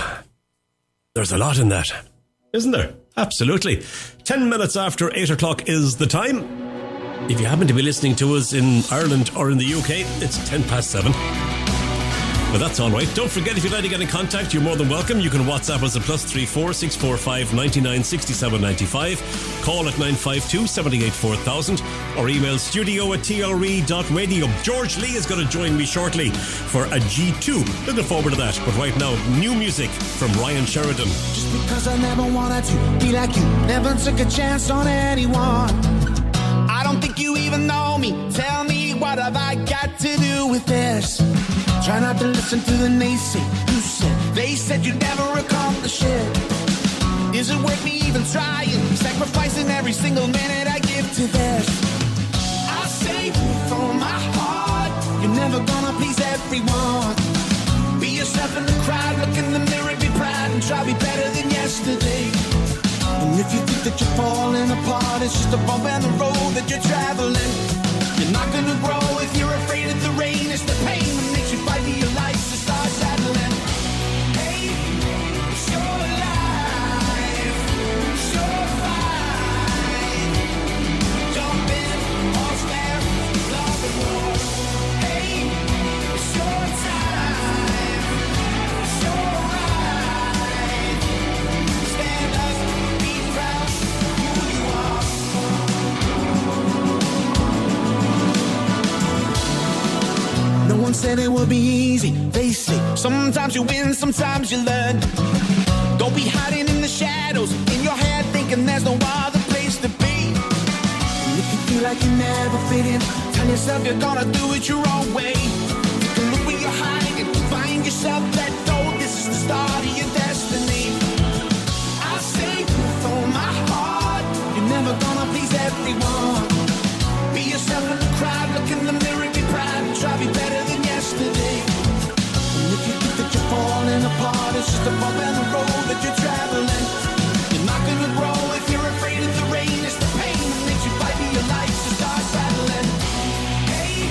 There's a lot in that, isn't there? Absolutely. 10 minutes after 8 o'clock is the time. If you happen to be listening to us in Ireland or in the UK, it's 10 past 7. But that's all right. Don't forget, if you'd like to get in contact, you're more than welcome. You can WhatsApp us at +34 645 99 67 95. Call at 952 78 4000 or email studio@tre.radio. George Lee is going to join me shortly for a G2. Looking forward to that. But right now, new music from Ryan Sheridan. Just because I never wanted to be like you, never took a chance on anyone. I don't think you even know me. Tell me, what have I got to do with this? Try not to listen to the naysay. You said, they said you'd never accomplish it. Is it worth me even trying? Sacrificing every single minute I give to this. I say from my heart, you're never gonna please everyone. Be yourself in the crowd, look in the mirror, be proud, and try to be better than yesterday. And if you think that you're falling apart, it's just a bump in the road that you're traveling. You're not gonna grow if you're afraid of the rain. It's the pain that makes you fight for your life, so start saddling. Hey, it's your life, it's your fight. Jump in, or stand, love and war. Hey, it's your time, it's your right. Stand up, be proud, who you are. No one said it would be easy. They say sometimes you win, sometimes you learn. Don't be hiding in the shadows in your head, thinking there's no other place to be. And if you feel like you never fit in, tell yourself you're gonna do it your own way. Take a look where you're hiding, find yourself, let go. This is the start of your destiny. I say from my heart, you're never gonna please everyone. Be yourself in the crowd, look in the mirror, be proud, and try to be better than yesterday. And if you think that you're falling apart, it's just a bump in the road that you're traveling. You're not gonna grow if you're afraid of the rain. It's the pain that makes you fight for your life, so start battling. Hey,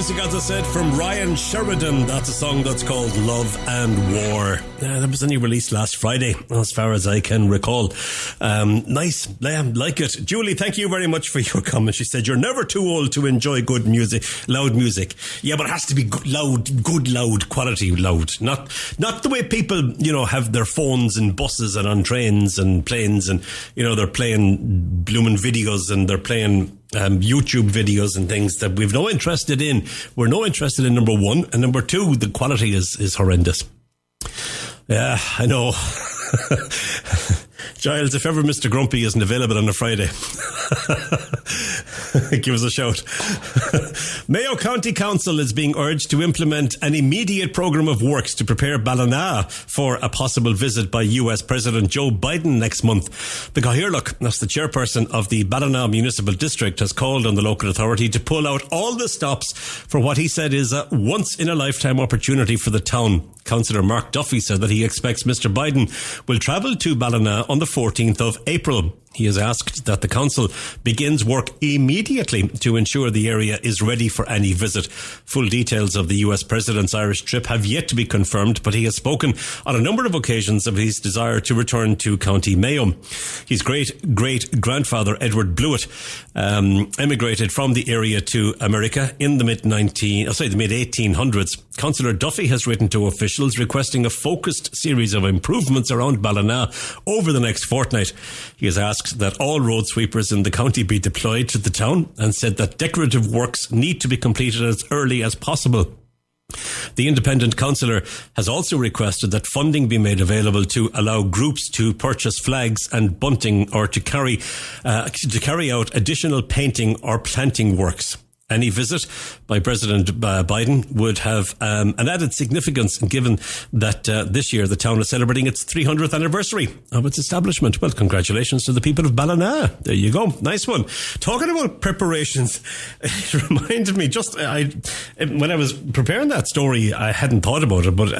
music, as I said, from Ryan Sheridan. That's a song that's called Love and War. That was only released last Friday, as far as I can recall. Nice, like it. Julie, thank you very much for your comment. She said, you're never too old to enjoy good music, loud music. Yeah, but it has to be good, loud, quality loud. Not the way people, have their phones in buses and on trains and planes and, they're playing blooming videos and they're playing YouTube videos and things that we've no interest in. We're no interested in, number one. And number two, the quality is horrendous. Yeah, I know. Giles, if ever Mr. Grumpy isn't available on a Friday, give us a shout. Mayo County Council is being urged to implement an immediate programme of works to prepare Ballina for a possible visit by US President Joe Biden next month. The Cathaoirleach, that's the chairperson of the Ballina Municipal District, has called on the local authority to pull out all the stops for what he said is a once-in-a-lifetime opportunity for the town. Councillor Mark Duffy said that he expects Mr. Biden will travel to Ballina on the 14th of April. He has asked that the council begins work immediately to ensure the area is ready for any visit. Full details of the US President's Irish trip have yet to be confirmed, but he has spoken on a number of occasions of his desire to return to County Mayo. His great-great-grandfather, Edward Blewett, emigrated from the area to America in the mid-1800s. Councillor Duffy has written to officials requesting a focused series of improvements around Ballina over the next fortnight. He has asked that all road sweepers in the county be deployed to the town and said that decorative works need to be completed as early as possible. The independent councillor has also requested that funding be made available to allow groups to purchase flags and bunting or to carry out additional painting or planting works. Any visit by President Biden would have an added significance given that this year the town is celebrating its 300th anniversary of its establishment. Well, congratulations to the people of Ballina. There you go. Nice one. Talking about preparations, it reminded me when I was preparing that story, I hadn't thought about it, but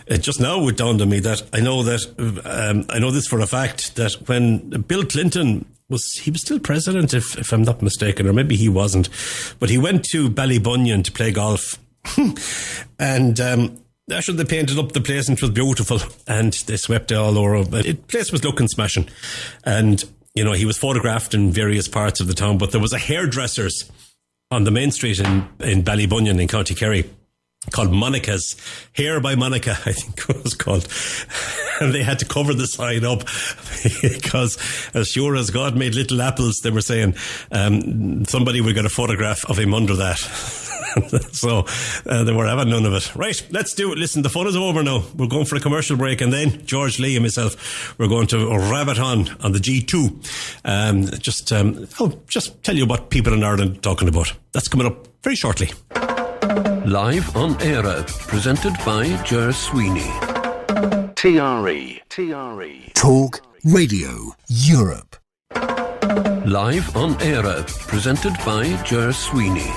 it just now it dawned on me that I know this for a fact, that when Bill Clinton was still president, if I'm not mistaken, or maybe he wasn't, but he went to Ballybunion to play golf and actually they painted up the place and it was beautiful and they swept it all over. The place was looking smashing and he was photographed in various parts of the town, but there was a hairdresser's on the main street in Ballybunion in County Kerry called Monica's, Hair by Monica, I think it was called. And they had to cover the sign up because as sure as God made little apples, they were saying, somebody would get a photograph of him under that. So they were having none of it. Right, let's do it. Listen, the fun is over now. We're going for a commercial break and then George Lee and myself, we're going to rabbit on the G2. I'll just tell you what people in Ireland are talking about. That's coming up very shortly. Live on Eire, presented by Ger Sweeney. TRE. Talk Radio Europe. Live on Eire, presented by Ger Sweeney.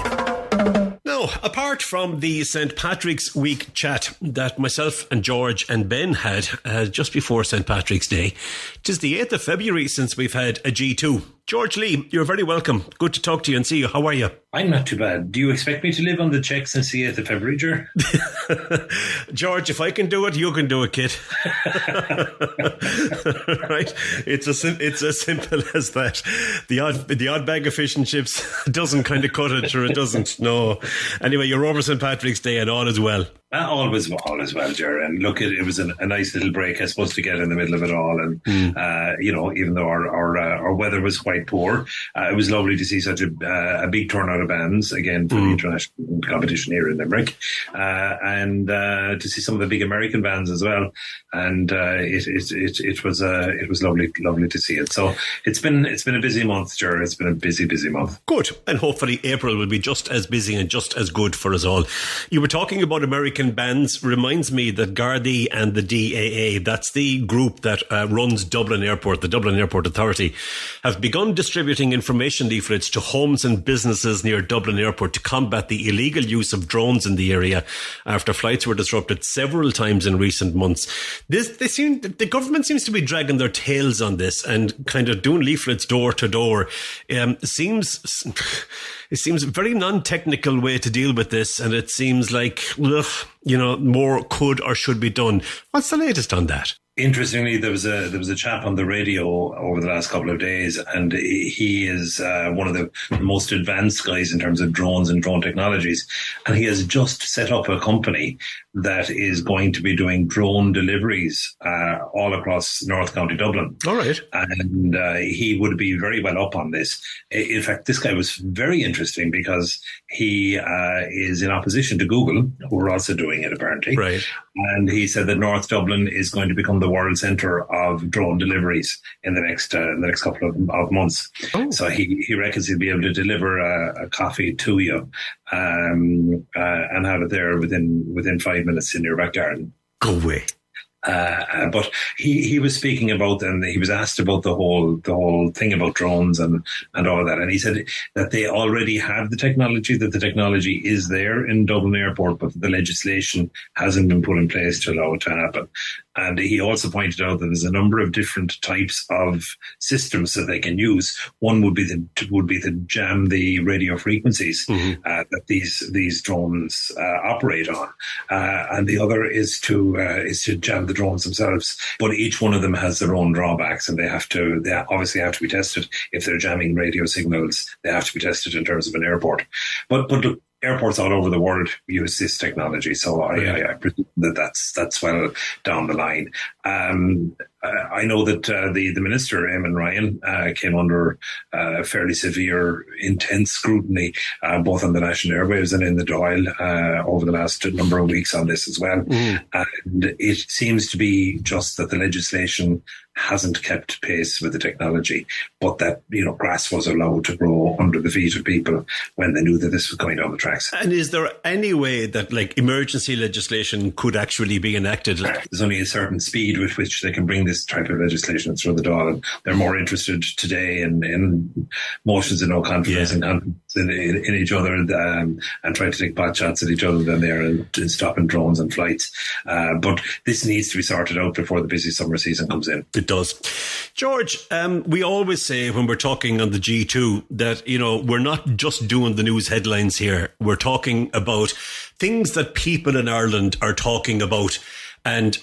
Now, apart from the St. Patrick's Week chat that myself and George and Ben had just before St. Patrick's Day, it is the 8th of February since we've had a G2. George Lee, you're very welcome. Good to talk to you and see you. How are you? I'm not too bad. Do you expect me to live on the check since the 8th of February, Ger? George, if I can do it, you can do it, kid. Right? It's as simple as that. The odd bag of fish and chips doesn't kind of cut it, or it doesn't. No. Anyway, you're over St. Patrick's Day and all is well. All is well, Ger. And look, it was a nice little break, I suppose, to get in the middle of it all. And, even though our weather was quite poor, it was lovely to see such a big turnout of bands, again, for the international competition here in Limerick. And to see some of the big American bands as well. And it was lovely to see it. So it's been a busy month, Ger. It's been a busy month. Good. And hopefully April will be just as busy and just as good for us all. You were talking about American bands. Reminds me that Gardaí and the DAA, that's the group that runs Dublin Airport, the Dublin Airport Authority, have begun distributing information leaflets to homes and businesses near Dublin Airport to combat the illegal use of drones in the area after flights were disrupted several times in recent months. The government seems to be dragging their tails on this and kind of doing leaflets door to door. it seems a very non-technical way to deal with this, and it seems like, more could or should be done. What's the latest on that? Interestingly, there was a chap on the radio over the last couple of days, and he is one of the most advanced guys in terms of drones and drone technologies. And he has just set up a company that is going to be doing drone deliveries all across North County Dublin. All right. And he would be very well up on this. In fact, this guy was very interesting because he is in opposition to Google, who are also doing it apparently. Right. And he said that North Dublin is going to become the world centre of drone deliveries in the next couple of months. Oh. So he reckons he'll be able to deliver a coffee to you and have it there within 5 minutes in your back garden. Go away. But he was speaking about, and he was asked about the whole thing about drones and all of that, and he said that they already have the technology, that the technology is there in Dublin Airport, but the legislation hasn't been put in place to allow it to happen. And he also pointed out that there's a number of different types of systems that they can use. One would be to jam the radio frequencies that these drones operate on, and the other is to jam the drones themselves. But each one of them has their own drawbacks, and they obviously have to be tested. If they're jamming radio signals, they have to be tested in terms of an airport. But look, airports all over the world use this technology, so I presume that's well down the line. I know that the Minister, Eamon Ryan, came under fairly severe, intense scrutiny, both on the national airwaves and in the Dáil over the last number of weeks on this as well. And it seems to be just that the legislation hasn't kept pace with the technology, but that, grass was allowed to grow under the feet of people when they knew that this was going down the tracks. And is there any way that emergency legislation could actually be enacted? There's only a certain speed with which they can bring this type of legislation through the Dáil, and they're more interested today in motions of no confidence and confidence in each other, and trying to take pot shots at each other than they are in stopping drones and flights. But this needs to be sorted out before the busy summer season comes in. It does. George, we always say when we're talking on the G2 that, we're not just doing the news headlines here. We're talking about things that people in Ireland are talking about. And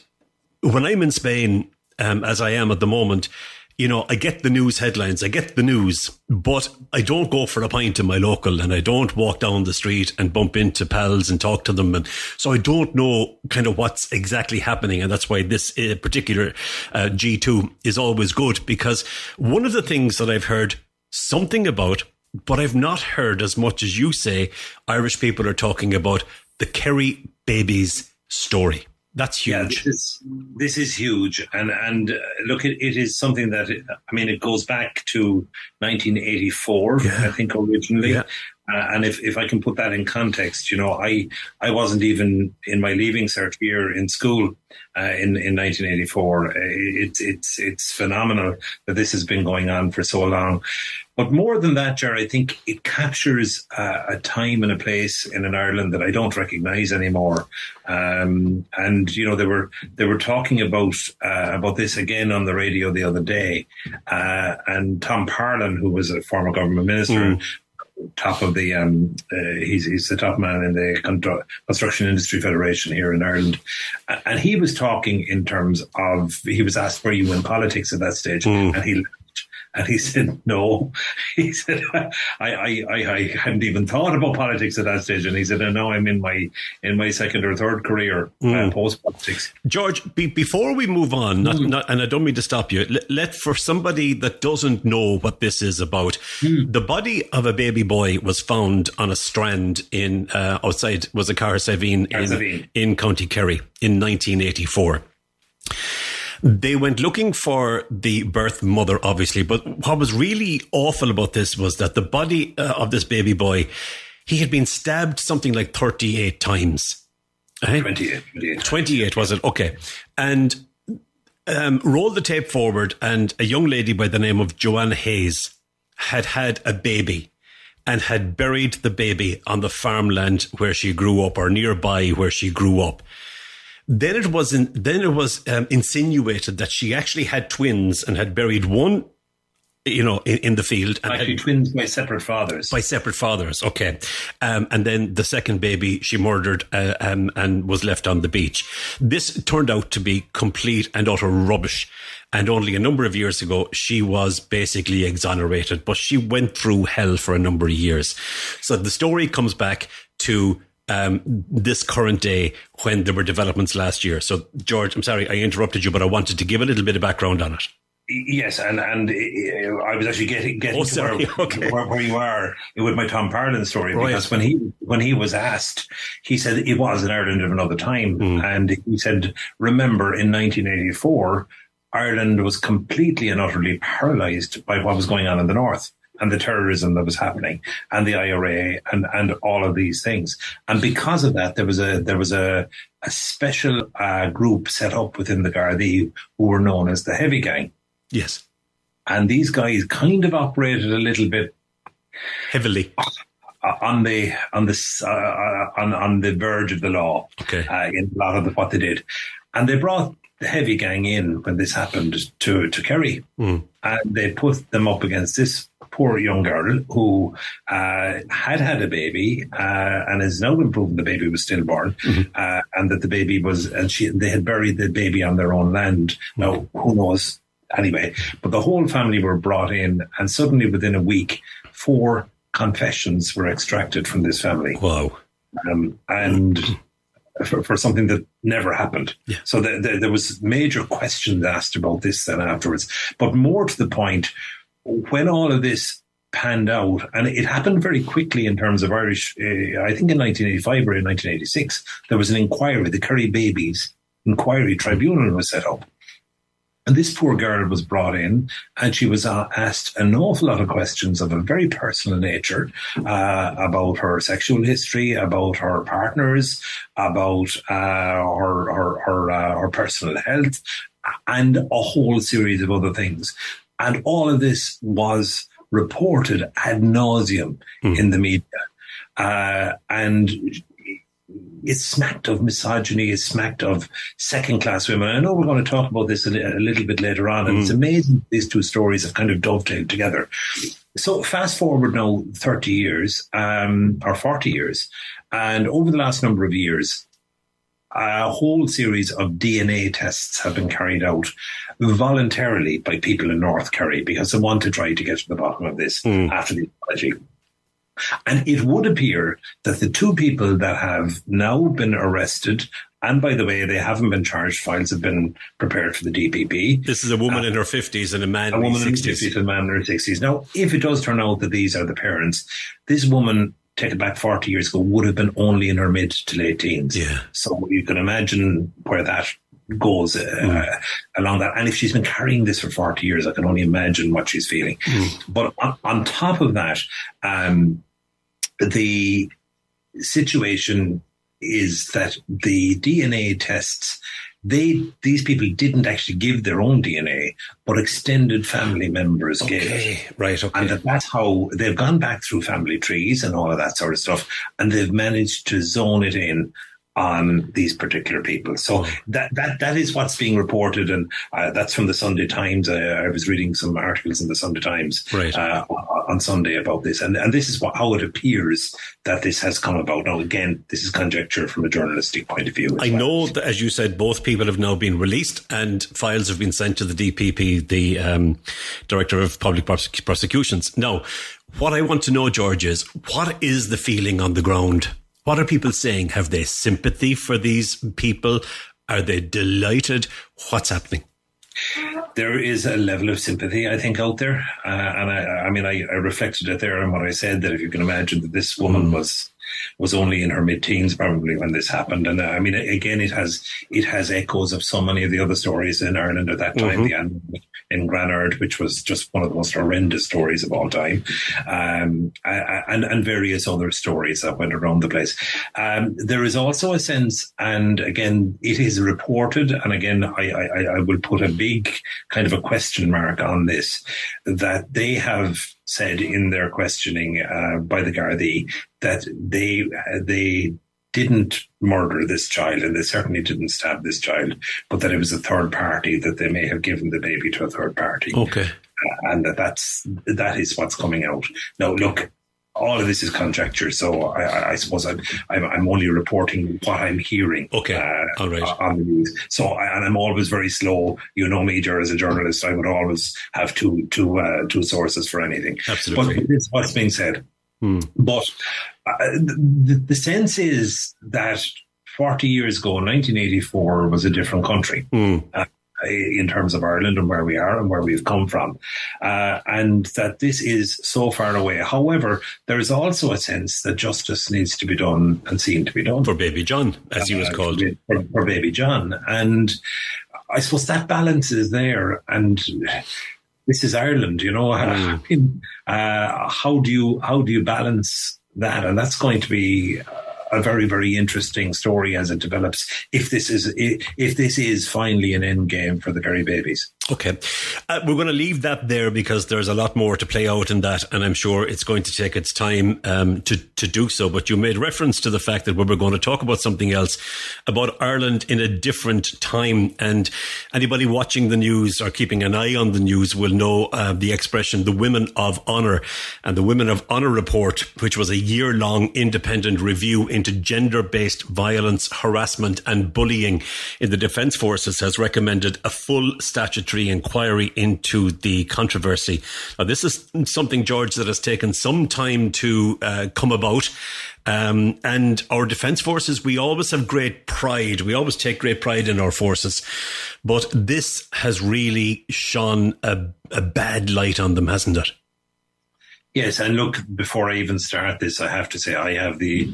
when I'm in Spain, as I am at the moment, I get the news headlines, I get the news, but I don't go for a pint in my local, and I don't walk down the street and bump into pals and talk to them. And so I don't know kind of what's exactly happening. And that's why this particular G2 is always good, because one of the things that I've heard something about, but I've not heard as much as you say, Irish people are talking about the Kerry babies story. That's huge. Yeah, this is huge. And look, it is something that, it goes back to 1984, I think, originally. Yeah. And if I can put that in context, I wasn't even in my leaving cert year in school in 1984. It's phenomenal that this has been going on for so long. But more than that, Ger, I think it captures a time and a place in an Ireland that I don't recognise anymore. And they were talking about this again on the radio the other day. And Tom Parlin, who was a former government minister, top of the he's the top man in the Construction Industry Federation here in Ireland, and he was talking in terms of, he was asked, were you in politics at that stage, and he laughed. And he said, no. He said, I hadn't even thought about politics at that stage. And he said, no, I'm in my second or third career post-politics. George, before we move on, and I don't mean to stop you, let for somebody that doesn't know what this is about, the body of a baby boy was found on a strand in outside, was a Cahersiveen in County Kerry in 1984. They went looking for the birth mother, obviously, but what was really awful about this was that the body of this baby boy, he had been stabbed something like 38 times. 28 was it? Okay. And roll the tape forward, and a young lady by the name of Joanna Hayes had a baby and had buried the baby on the farmland where she grew up, or nearby where she grew up. Then it was insinuated that she actually had twins and had buried one in the field. And actually twins by separate fathers. Okay. And then the second baby she murdered and was left on the beach. This turned out to be complete and utter rubbish. And only a number of years ago, she was basically exonerated, but she went through hell for a number of years. So the story comes back to this current day when there were developments last year. So, George, I'm sorry I interrupted you, but I wanted to give a little bit of background on it. Yes, and I was actually getting to where you are with my Tom Parlin story, right. Because when he was asked, he said it was in Ireland of another time, and he said, remember in 1984, Ireland was completely and utterly paralysed by what was going on in the north and the terrorism that was happening and the Eire and all of these things, and because of that, there was a special group set up within the Gardaí who were known as the Heavy Gang. Yes. And these guys kind of operated a little bit heavily on the verge of the law. Okay. In a lot of what they did. And they brought the Heavy Gang in when this happened to Kerry. And they put them up against this poor young girl who had a baby and has now been proven the baby was stillborn, and that the baby was, and they had buried the baby on their own land. Now, who knows? Anyway, but the whole family were brought in, and suddenly within a week, 4 confessions were extracted from this family. Wow. And for something that never happened. Yeah. So there was major questions asked about this then afterwards. But more to the point, when all of this panned out, and it happened very quickly in terms of Irish, I think in 1985 or in 1986, there was an inquiry, the Kerry Babies Inquiry Tribunal was set up. And this poor girl was brought in, and she was asked an awful lot of questions of a very personal nature about her sexual history, about her partners, about her personal health, and a whole series of other things. And all of this was reported ad nauseum in the media, and it smacked of misogyny, it smacked of second-class women. I know we're going to talk about this a little bit later on, and it's amazing these two stories have kind of dovetailed together. So fast forward now 30 years, or 40 years, and over the last number of years, a whole series of DNA tests have been carried out voluntarily by people in North Kerry because they want to try to get to the bottom of this after the apology. And it would appear that the 2 people that have now been arrested, and by the way, they haven't been charged, files have been prepared for the DPP. This is a woman in her 50s and a man in his 60s. A woman in her 50s and a man in her 60s. Now, if it does turn out that these are the parents, this woman, take it back 40 years ago, would have been only in her mid to late teens. Yeah. So you can imagine where that goes along that. And if she's been carrying this for 40 years, I can only imagine what she's feeling. But on top of that, the situation is that the DNA tests, these people didn't actually give their own DNA, but extended family members gave it. Right, okay. And that's how they've gone back through family trees and all of that sort of stuff, and they've managed to zone it in on these particular people. So that is what's being reported, and that's from the Sunday Times. I was reading some articles in the Sunday Times on Sunday about this, and this is how it appears that this has come about. Now, again, this is conjecture from a journalistic point of view. I know that, as you said, both people have now been released, and files have been sent to the DPP, the Director of Public Prosecutions. Now, what I want to know, George, is what is the feeling on the ground? What are people saying? Have they sympathy for these people? Are they delighted? What's happening? There is a level of sympathy, I think, out there. And I reflected it there on what I said, that if you can imagine that this woman was only in her mid-teens probably when this happened. And I mean, again, it has echoes of so many of the other stories in Ireland at that time, the animal in Granard, which was just one of the most horrendous stories of all time, and various other stories that went around the place. There is also a sense, and again, it is reported, and again, I will put a big kind of a question mark on this, that they have said in their questioning by the Gardaí that they didn't murder this child, and they certainly didn't stab this child, but that it was a third party, that they may have given the baby to a third party. Okay. and that is what's coming out. Now, look, all of this is conjecture, so I suppose I'm only reporting what I'm hearing. Okay, all right. On the news. So, and I'm always very slow. You know me, Ger, as a journalist, I would always have two sources for anything. Absolutely. But it's what's being said. But the sense is that 40 years ago, 1984 was a different country. In terms of Ireland and where we are and where we've come from, and that this is so far away. However, there is also a sense that justice needs to be done and seen to be done. For Baby John, as he was called. For Baby John. And I suppose that balance is there, and this is Ireland, you know. How do you balance that? And that's going to be a very, very interesting story as it develops. If this is finally an end game for the Kerry babies. Okay, we're going to leave that there because there's a lot more to play out in that, and I'm sure it's going to take its time to do so. But you made reference to the fact that we were going to talk about something else, about Ireland in a different time. And anybody watching the news or keeping an eye on the news will know the expression, the Women of Honour. And the Women of Honour report, which was a year-long independent review into gender-based violence, harassment and bullying in the Defence Forces, has recommended a full statutory inquiry into the controversy. Now, this is something, George, that has taken some time to come about. And our Defence Forces, we always have great pride. We always take great pride in our forces. But this has really shone a bad light on them, hasn't it? Yes, and look, before I even start this, I have to say I have the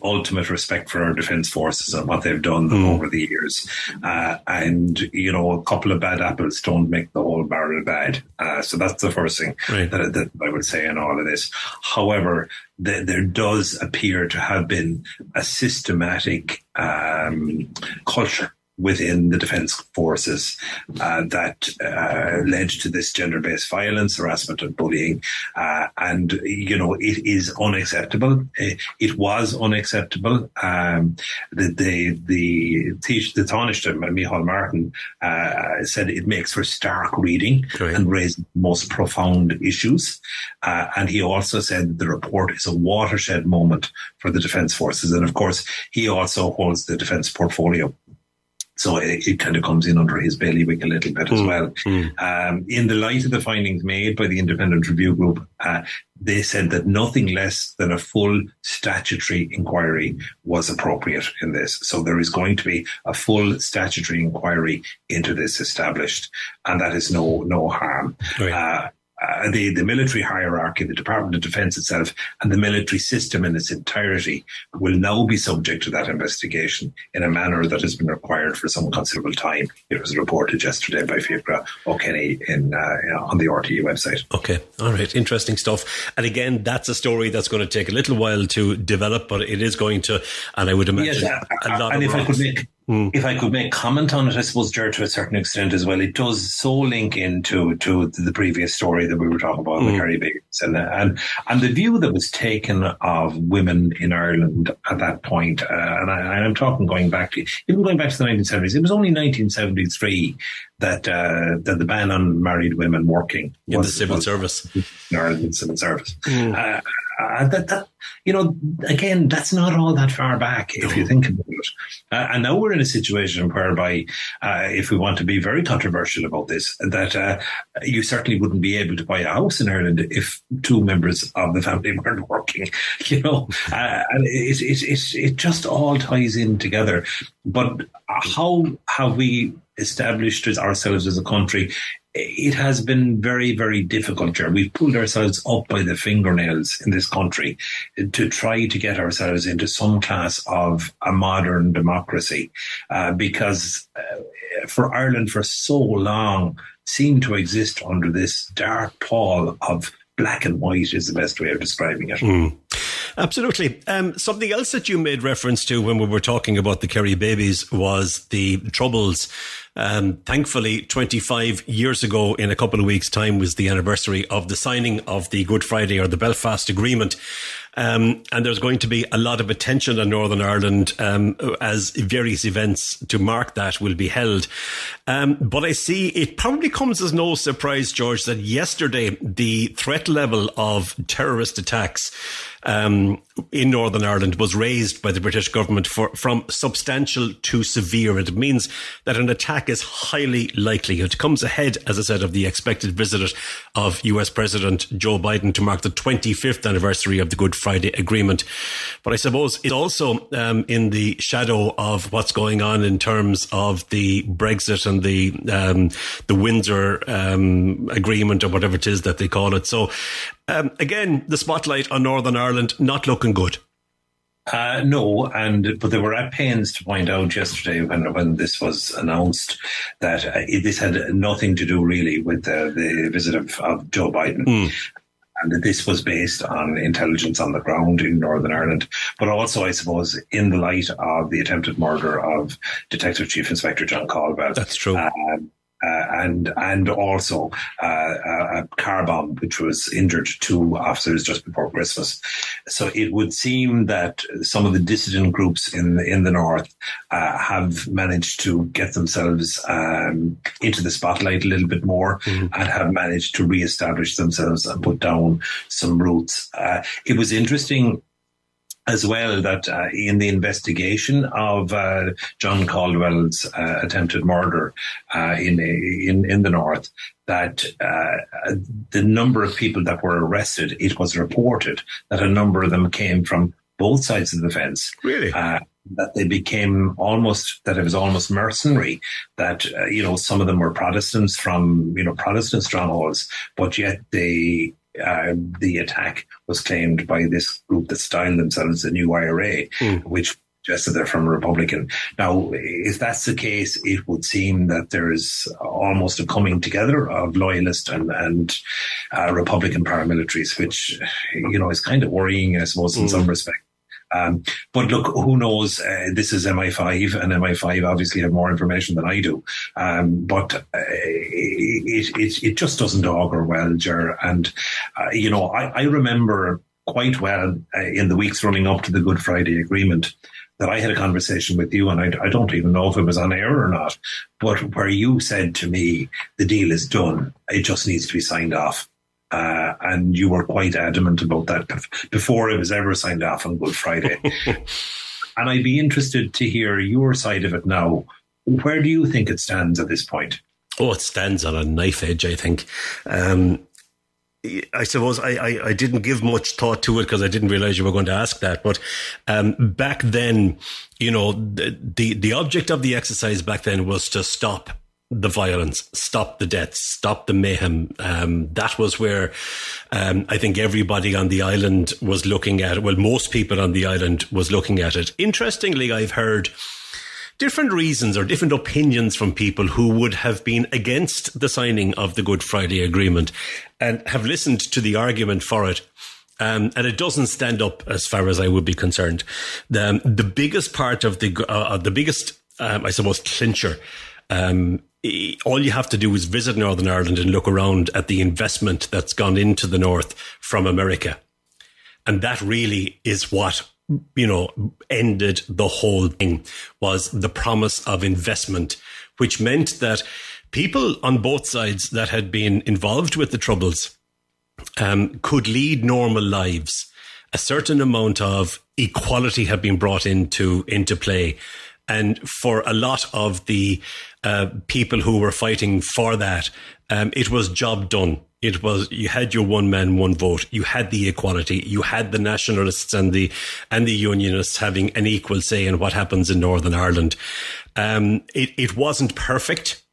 ultimate respect for our Defence Forces and what they've done over the years. And, you know, a couple of bad apples don't make the whole barrel bad. So that's the first thing that I would say in all of this. However, there does appear to have been a systematic culture within the Defence Forces that led to this gender-based violence, harassment and bullying. And, you know, it is unacceptable. It was unacceptable. The Taoiseach, Micheál Martin, said it makes for stark reading and raises most profound issues. And he also said that the report is a watershed moment for the Defence Forces. And, of course, he also holds the defence portfolio. So it kind of comes in under his bailiwick a little bit as well. In the light of the findings made by the Independent Review Group, they said that nothing less than a full statutory inquiry was appropriate in this. So there is going to be a full statutory inquiry into this established, and that is no harm. The military hierarchy, the Department of Defence itself, and the military system in its entirety will now be subject to that investigation in a manner that has been required for some considerable time. It was reported yesterday by Fiachra O'Kenny on the RTE website. Okay, all right, interesting stuff. And again, that's a story that's going to take a little while to develop, but it is going to, and I would imagine a lot and of if I could make comment on it, I suppose, Ger, to a certain extent as well, it does so link into the previous story that we were talking about, the Kerry babies, and the view that was taken of women in Ireland at that point, and I'm talking going back to the 1970s. It was only 1973 that the ban on married women working in the civil service. In Ireland, civil service. That you know, again, that's not all that far back if you think about it. And now we're in a situation whereby, if we want to be very controversial about this, that you certainly wouldn't be able to buy a house in Ireland if two members of the family weren't working. You know, and it just all ties in together. But how have we established ourselves as a country? It has been very, very difficult, Ger. We've pulled ourselves up by the fingernails in this country to try to get ourselves into some class of a modern democracy, because for Ireland for so long seemed to exist under this dark pall of black and white is the best way of describing it. Absolutely. Something else that you made reference to when we were talking about the Kerry babies was the troubles Thankfully, 25 years ago, in a couple of weeks' time, was the anniversary of the signing of the Good Friday or the Belfast Agreement. And there's going to be a lot of attention on Northern Ireland as various events to mark that will be held. But I see it probably comes as no surprise, George, that yesterday the threat level of terrorist attacks in Northern Ireland was raised by the British government from substantial to severe. It means that an attack is highly likely. It comes ahead, as I said, of the expected visit of US President Joe Biden to mark the 25th anniversary of the Good Friday Agreement. But I suppose it's also in the shadow of what's going on in terms of the Brexit and the Windsor Agreement, or whatever it is that they call it. So again, the spotlight on Northern Ireland not looking good. No, but they were at pains to point out yesterday when this was announced that this had nothing to do really with the visit of Joe Biden. And that this was based on intelligence on the ground in Northern Ireland, but also, I suppose, in the light of the attempted murder of Detective Chief Inspector John Caldwell. That's true. And also a car bomb which was injured 2 officers just before Christmas. So it would seem that some of the dissident groups in the north have managed to get themselves into the spotlight a little bit more and have managed to reestablish themselves and put down some roots. It was interesting as well that in the investigation of John Caldwell's attempted murder in the north, that the number of people that were arrested, it was reported that a number of them came from both sides of the fence. Really? That they became that it was almost mercenary, that, some of them were Protestants from, Protestant strongholds, but yet the attack was claimed by this group that styled themselves the new Eire, which suggested they're from a Republican. Now, if that's the case, it would seem that there is almost a coming together of loyalist and Republican paramilitaries, which, is kind of worrying, I suppose, in some respect. But look, who knows? This is MI5, and MI5 obviously have more information than I do. But it just doesn't augur well, Ger. And, I remember quite well in the weeks running up to the Good Friday Agreement that I had a conversation with you, and I don't even know if it was on air or not, but where you said to me, the deal is done. It just needs to be signed off. And you were quite adamant about that before it was ever signed off on Good Friday. And I'd be interested to hear your side of it now. Where do you think it stands at this point? Oh, it stands on a knife edge, I think. I suppose I didn't give much thought to it because I didn't realize you were going to ask that. But back then, the object of the exercise back then was to stop the violence, stop the deaths, stop the mayhem. That was where I think everybody on the island was looking at it. Well, most people on the island was looking at it. Interestingly, I've heard different reasons or different opinions from people who would have been against the signing of the Good Friday Agreement and have listened to the argument for it. And it doesn't stand up as far as I would be concerned. The biggest part of the biggest, I suppose, clincher, all you have to do is visit Northern Ireland and look around at the investment that's gone into the north from America. And that really is what, ended the whole thing, was the promise of investment, which meant that people on both sides that had been involved with the Troubles could lead normal lives. A certain amount of equality had been brought into play. And for a lot of the people who were fighting for that, it was job done. It was, you had your one man, one vote. You had the equality. You had the nationalists and the unionists having an equal say in what happens in Northern Ireland. It wasn't perfect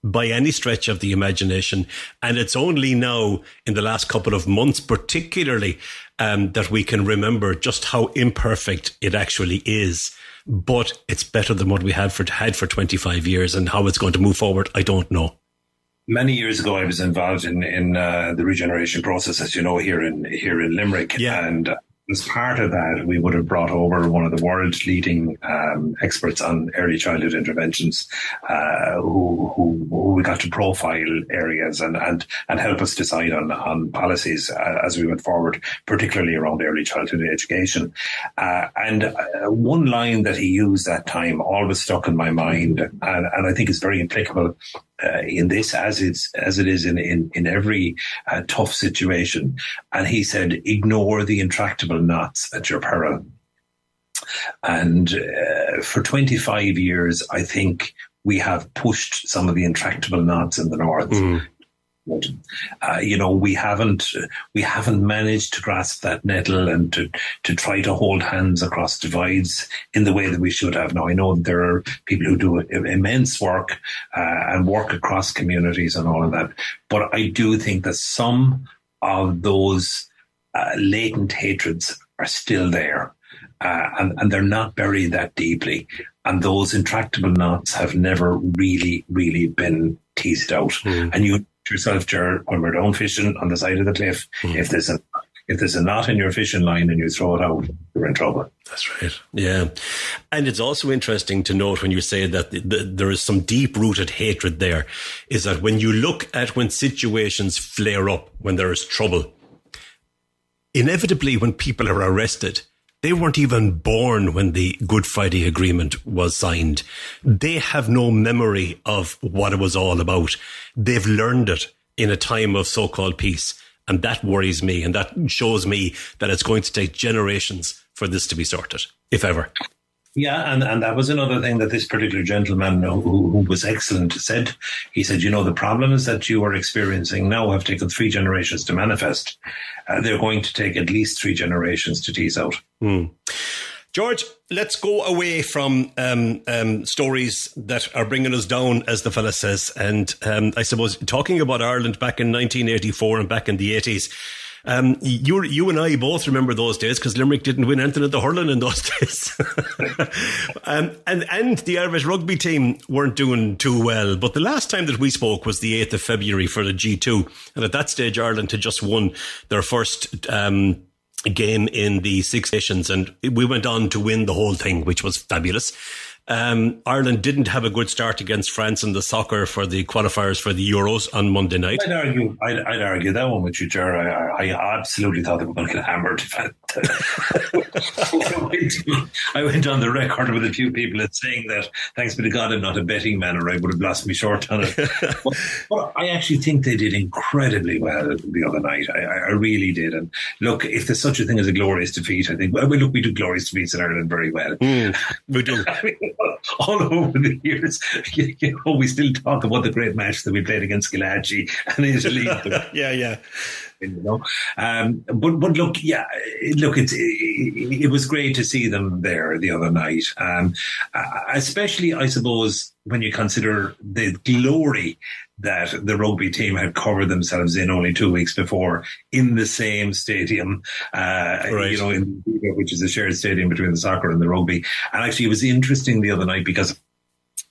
by any stretch of the imagination. And it's only now in the last couple of months, particularly, that we can remember just how imperfect it actually is. But it's better than what we had for 25 years, and how it's going to move forward, I don't know. Many years ago, I was involved in the regeneration process, as you know, here in Limerick. Yeah. And as part of that, we would have brought over one of the world's leading experts on early childhood interventions, who we got to profile areas and help us decide on policies as we went forward, particularly around early childhood education. And one line that he used that time always stuck in my mind, and I think is very applicable in this, as it is in every tough situation. And he said, "Ignore the intractable knots at your peril." And for 25 years, I think we have pushed some of the intractable knots in the north. We haven't managed to grasp that nettle and to try to hold hands across divides in the way that we should have. Now, I know there are people who do immense work and work across communities and all of that, but I do think that some of those latent hatreds are still there, and they're not buried that deeply, and those intractable knots have never really, really been teased out. And you yourself, Ger, when we're down fishing on the side of the cliff, if there's a knot in your fishing line and you throw it out, you're in trouble. That's right. Yeah. And it's also interesting to note when you say that there is some deep-rooted hatred there, is that when you look at when situations flare up, when there is trouble, inevitably when people are arrested, they weren't even born when the Good Friday Agreement was signed. They have no memory of what it was all about. They've learned it in a time of so-called peace. And that worries me. And that shows me that it's going to take generations for this to be sorted, if ever. Yeah, and that was another thing that this particular gentleman who was excellent said. He said, the problems that you are experiencing now have taken 3 generations to manifest. They're going to take at least 3 generations to tease out. George, let's go away from stories that are bringing us down, as the fella says. And I suppose talking about Ireland back in 1984 and back in the 80s, you and I both remember those days because Limerick didn't win anything at the hurling in those days. and the Irish rugby team weren't doing too well. But the last time that we spoke was the 8th of February for the G2. And at that stage, Ireland had just won their first game in the Six Nations, and we went on to win the whole thing, which was fabulous. Ireland didn't have a good start against France in the soccer for the qualifiers for the Euros on Monday night. I'd argue that one with you, Ger. I absolutely thought they were going to get hammered. I went on the record with a few people saying that, thanks be to God, I'm not a betting man, or I would have lost me short on it. but I actually think they did incredibly well the other night. I really did. And look, if there's such a thing as a glorious defeat, I think, we do glorious defeats in Ireland very well. We do. All over the years, we still talk about the great match that we played against Galachi and Italy. Yeah. But look, it was great to see them there the other night. Especially, I suppose, when you consider the glory that the rugby team had covered themselves in only 2 weeks before in the same stadium, which is a shared stadium between the soccer and the rugby. And actually, it was interesting the other night because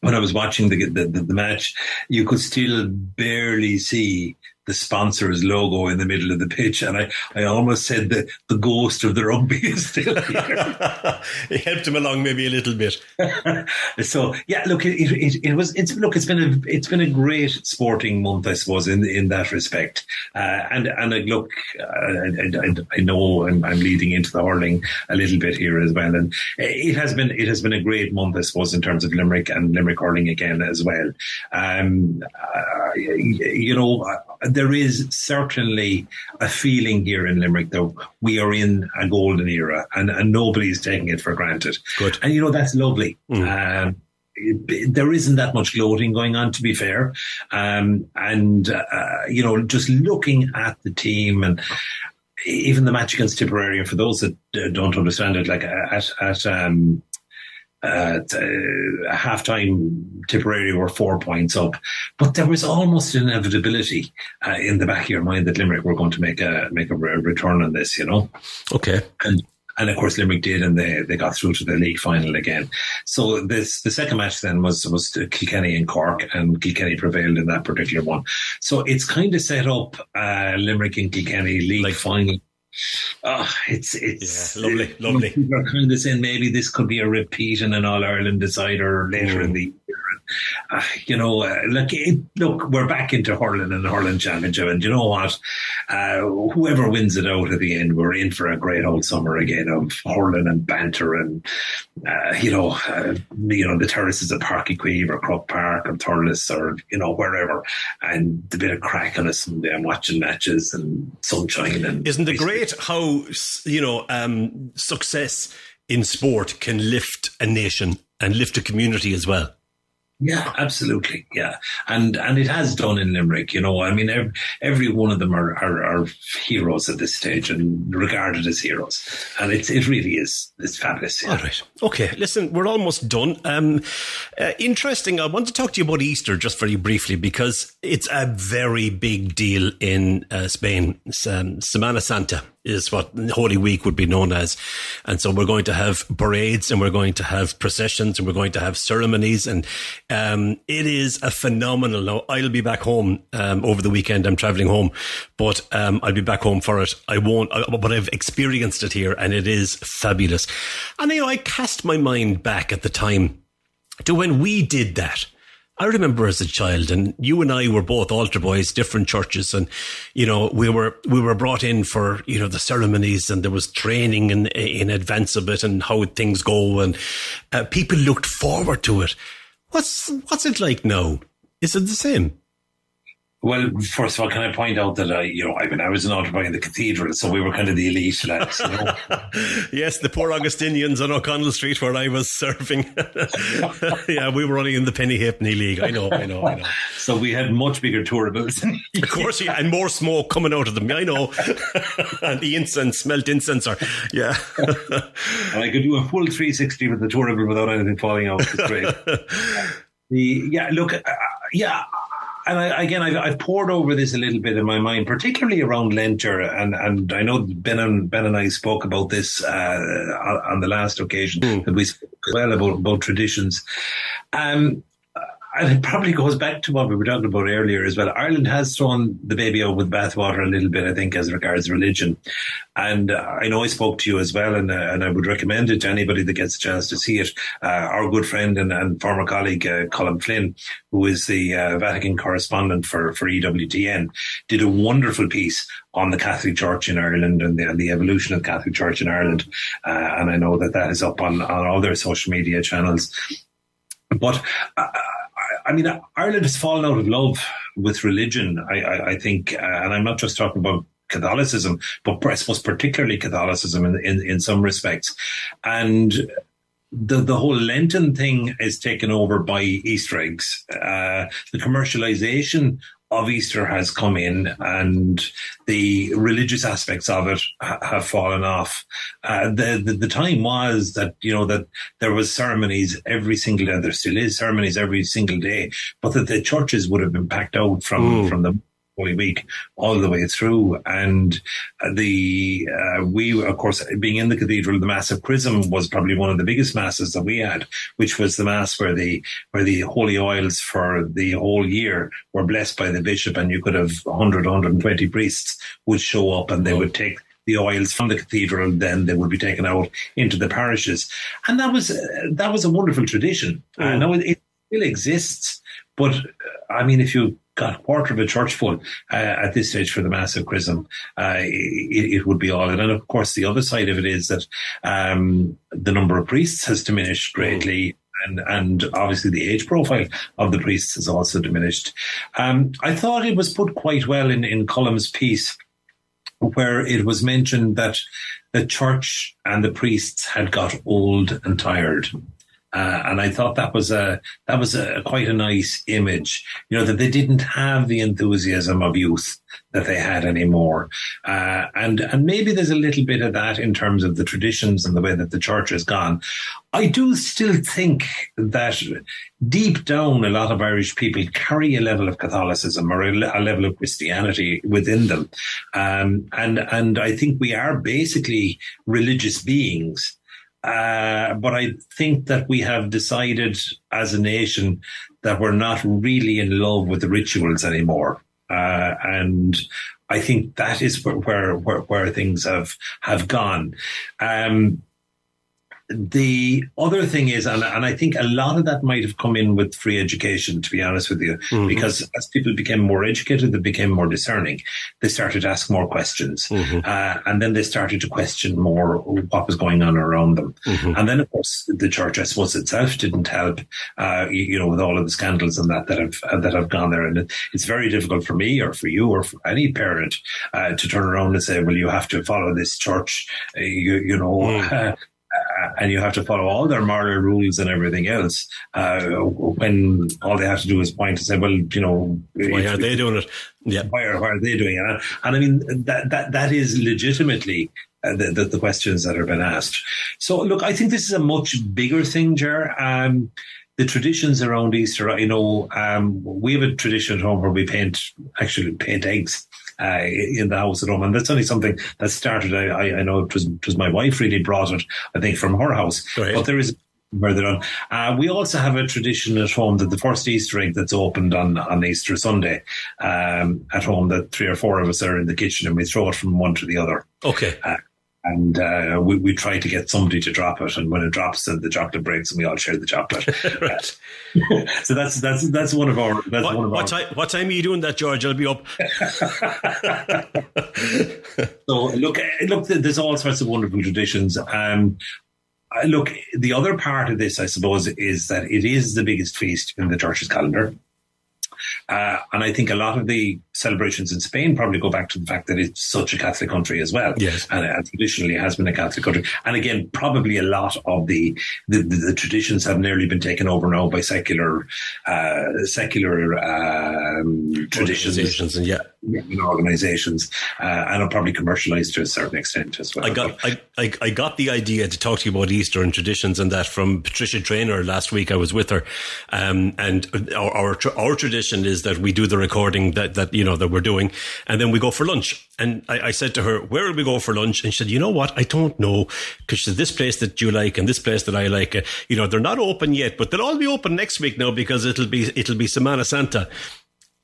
when I was watching the match, you could still barely see the sponsor's logo in the middle of the pitch, and I almost said that the ghost of the rugby is still here. It helped him along maybe a little bit. So yeah, look, it's been a great sporting month, I suppose, in that respect. And look, I know I'm leading into the hurling a little bit here as well, and it has been a great month, I suppose, in terms of Limerick and Limerick hurling again as well. There is certainly a feeling here in Limerick that we are in a golden era, and nobody's taking it for granted. Good. And, that's lovely. There isn't that much gloating going on, to be fair. Just looking at the team and even the match against Tipperary, and for those that don't understand it, like at half-time, Tipperary were 4 points up, but there was almost an inevitability in the back of your mind that Limerick were going to make a return on this, Okay. And of course Limerick did, and they got through to the league final again. So the second match then was Kilkenny and Cork, and Kilkenny prevailed in that particular one. So it's kind of set up Limerick and Kilkenny league final It's lovely. People are kind of saying maybe this could be a repeat in an All-Ireland decider later in the year. Look, we're back into hurling and the hurling championship, and you know what? Whoever wins it out at the end, we're in for a great old summer again of hurling and banter, and the terraces of Park Equive or Crook Park or Thurles or wherever, and a bit of crack on a Sunday and watching matches and sunshine. And isn't it great how success in sport can lift a nation and lift a community as well? Yeah, absolutely. Yeah. And it has done in Limerick, I mean, every one of them are heroes at this stage and regarded as heroes. And it really is. It's fabulous. Yeah. All right. Okay. Listen, we're almost done. Interesting. I want to talk to you about Easter just very briefly, because it's a very big deal in Spain. Semana Santa is what Holy Week would be known as. And so we're going to have parades, and we're going to have processions, and we're going to have ceremonies. And it is a phenomenal. Now, I'll be back home over the weekend. I'm travelling home, but I'll be back home for it. But I've experienced it here, and it is fabulous. And I cast my mind back at the time to when we did that. I remember as a child, and you and I were both altar boys, different churches, and we were brought in for the ceremonies, and there was training in advance of it and how things go, and people looked forward to it. What's it like now? Is it the same? Well, first of all, can I point out that I was an altar boy in the cathedral, so we were kind of the elite lads. Yes, the poor Augustinians on O'Connell Street where I was serving. Yeah, we were running in the Penny Halfpenny League. I know. So we had much bigger tour bills. Of course, yeah, and more smoke coming out of them. I know. And the incense, smelt incense, yeah. And I could do a full 360 with the tour bill without anything falling out. It's great. And I've poured over this a little bit in my mind, particularly around Leinster, and I know Ben and I spoke about this on the last occasion that we spoke as well about traditions. And it probably goes back to what we were talking about earlier as well. Ireland has thrown the baby out with bathwater a little bit, I think, as regards religion. And I know I spoke to you as well, and I would recommend it to anybody that gets a chance to see it. Our good friend and former colleague, Colin Flynn, who is the Vatican correspondent for EWTN, did a wonderful piece on the Catholic Church in Ireland and the evolution of the Catholic Church in Ireland. And I know that is up on all their social media channels. But I mean, Ireland has fallen out of love with religion, I think, and I'm not just talking about Catholicism, but I suppose particularly Catholicism in some respects. And the whole Lenten thing is taken over by Easter eggs. The commercialization of Easter has come in, and the religious aspects of it have fallen off. The time was that that there was ceremonies every single day. There still is ceremonies every single day, but that the churches would have been packed out from the Holy Week all the way through. And we, of course, being in the cathedral, the Mass of Chrism was probably one of the biggest masses that we had, which was the Mass where the holy oils for the whole year were blessed by the bishop, and you could have 100, 120 priests would show up, and they would take the oils from the cathedral, and then they would be taken out into the parishes. And that was a wonderful tradition. Now it still exists, but I mean, if you got a quarter of a church full at this stage for the Mass of Chrism, it would be all in. And of course, the other side of it is that the number of priests has diminished greatly. And obviously the age profile of the priests has also diminished. I thought it was put quite well in Cullum's piece, where it was mentioned that the church and the priests had got old and tired. And I thought that was quite a nice image, that they didn't have the enthusiasm of youth that they had anymore. And maybe there's a little bit of that in terms of the traditions and the way that the church has gone. I do still think that deep down, a lot of Irish people carry a level of Catholicism or a level of Christianity within them. And I think we are basically religious beings. But I think that we have decided as a nation that we're not really in love with the rituals anymore. And I think that is where things have gone. The other thing is, and I think a lot of that might have come in with free education, to be honest with you, because as people became more educated, they became more discerning. They started to ask more questions. And then they started to question more what was going on around them. And then, of course, the church, I suppose, itself didn't help, with all of the scandals and that have gone there. And it's very difficult for me or for you or for any parent to turn around and say, well, you have to follow this church, and you have to follow all their moral rules and everything else, when all they have to do is point and say, well, why are they doing it? Yeah. Why are they doing it? And I mean, that is legitimately the questions that have been asked. So, look, I think this is a much bigger thing, Ger. The traditions around Easter, we have a tradition at home where we paint eggs in the house at home, and that's only something that started. I know it was my wife really brought it, I think, from her house. Right. But there is further on. We also have a tradition at home that the first Easter egg that's opened on Easter Sunday at home, that 3 or 4 of us are in the kitchen and we throw it from one to the other. Okay. And we try to get somebody to drop it, and when it drops, the chocolate breaks, and we all share the chocolate. So that's one of our. What time are you doing that, George? I'll be up. So look, there's all sorts of wonderful traditions. Look, the other part of this, I suppose, is that it is the biggest feast in the church's calendar. And I think a lot of the celebrations in Spain probably go back to the fact that it's such a Catholic country as well. Yes. And traditionally has been a Catholic country. And again, probably a lot of the traditions have nearly been taken over now by secular traditions and organizations, and are probably commercialized to a certain extent as well. I got the idea to talk to you about Easter and traditions and that from Patricia Traynor last week. I was with her, and our tradition is that we do the recording that we're doing, and then we go for lunch. And I said to her, where will we go for lunch? And she said, you know what? I don't know. Because she said, this place that you like and this place that I like, they're not open yet, but they'll all be open next week now because it'll be Semana Santa.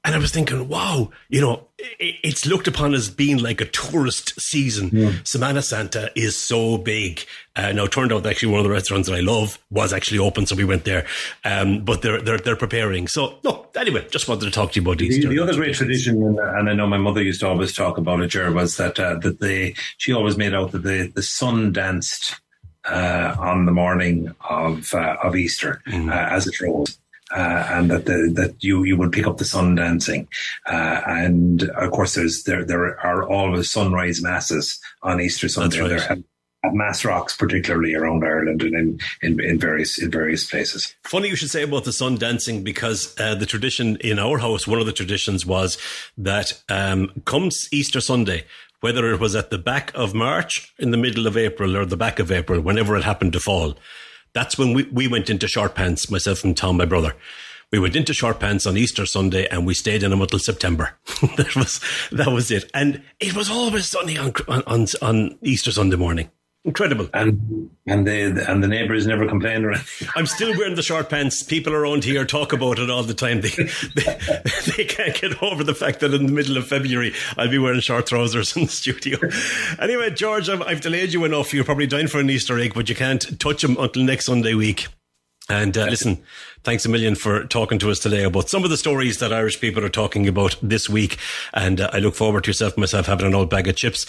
And I was thinking, wow, it's looked upon as being like a tourist season. Yeah. Semana Santa is so big. Now, it turned out that actually one of the restaurants that I love was actually open, so we went there. But they're preparing. So, no, anyway, just wanted to talk to you about Easter. The other great tradition, and I know my mother used to always talk about it, Ger, was that she always made out that the sun danced on the morning of Easter as it rose. And that you would pick up the sun dancing, and of course there are always sunrise masses on Easter Sunday. Right. There at Mass Rocks, particularly around Ireland and in various places. Funny you should say about the sun dancing, because the tradition in our house, one of the traditions was that comes Easter Sunday, whether it was at the back of March, in the middle of April, or the back of April, whenever it happened to fall. That's when we went into short pants, myself and Tom, my brother. We went into short pants on Easter Sunday and we stayed in them until September. That was it. And it was always sunny on Easter Sunday morning. Incredible. And the neighbours never complained or anything. I'm still wearing the short pants. People around here talk about it all the time. They can't get over the fact that in the middle of February I'll be wearing short trousers in the studio. Anyway, George, I've delayed you enough. You're probably dying for an Easter egg, but you can't touch them until next Sunday week. And listen, thanks a million for talking to us today about some of the stories that Irish people are talking about this week. And I look forward to myself having an old bag of chips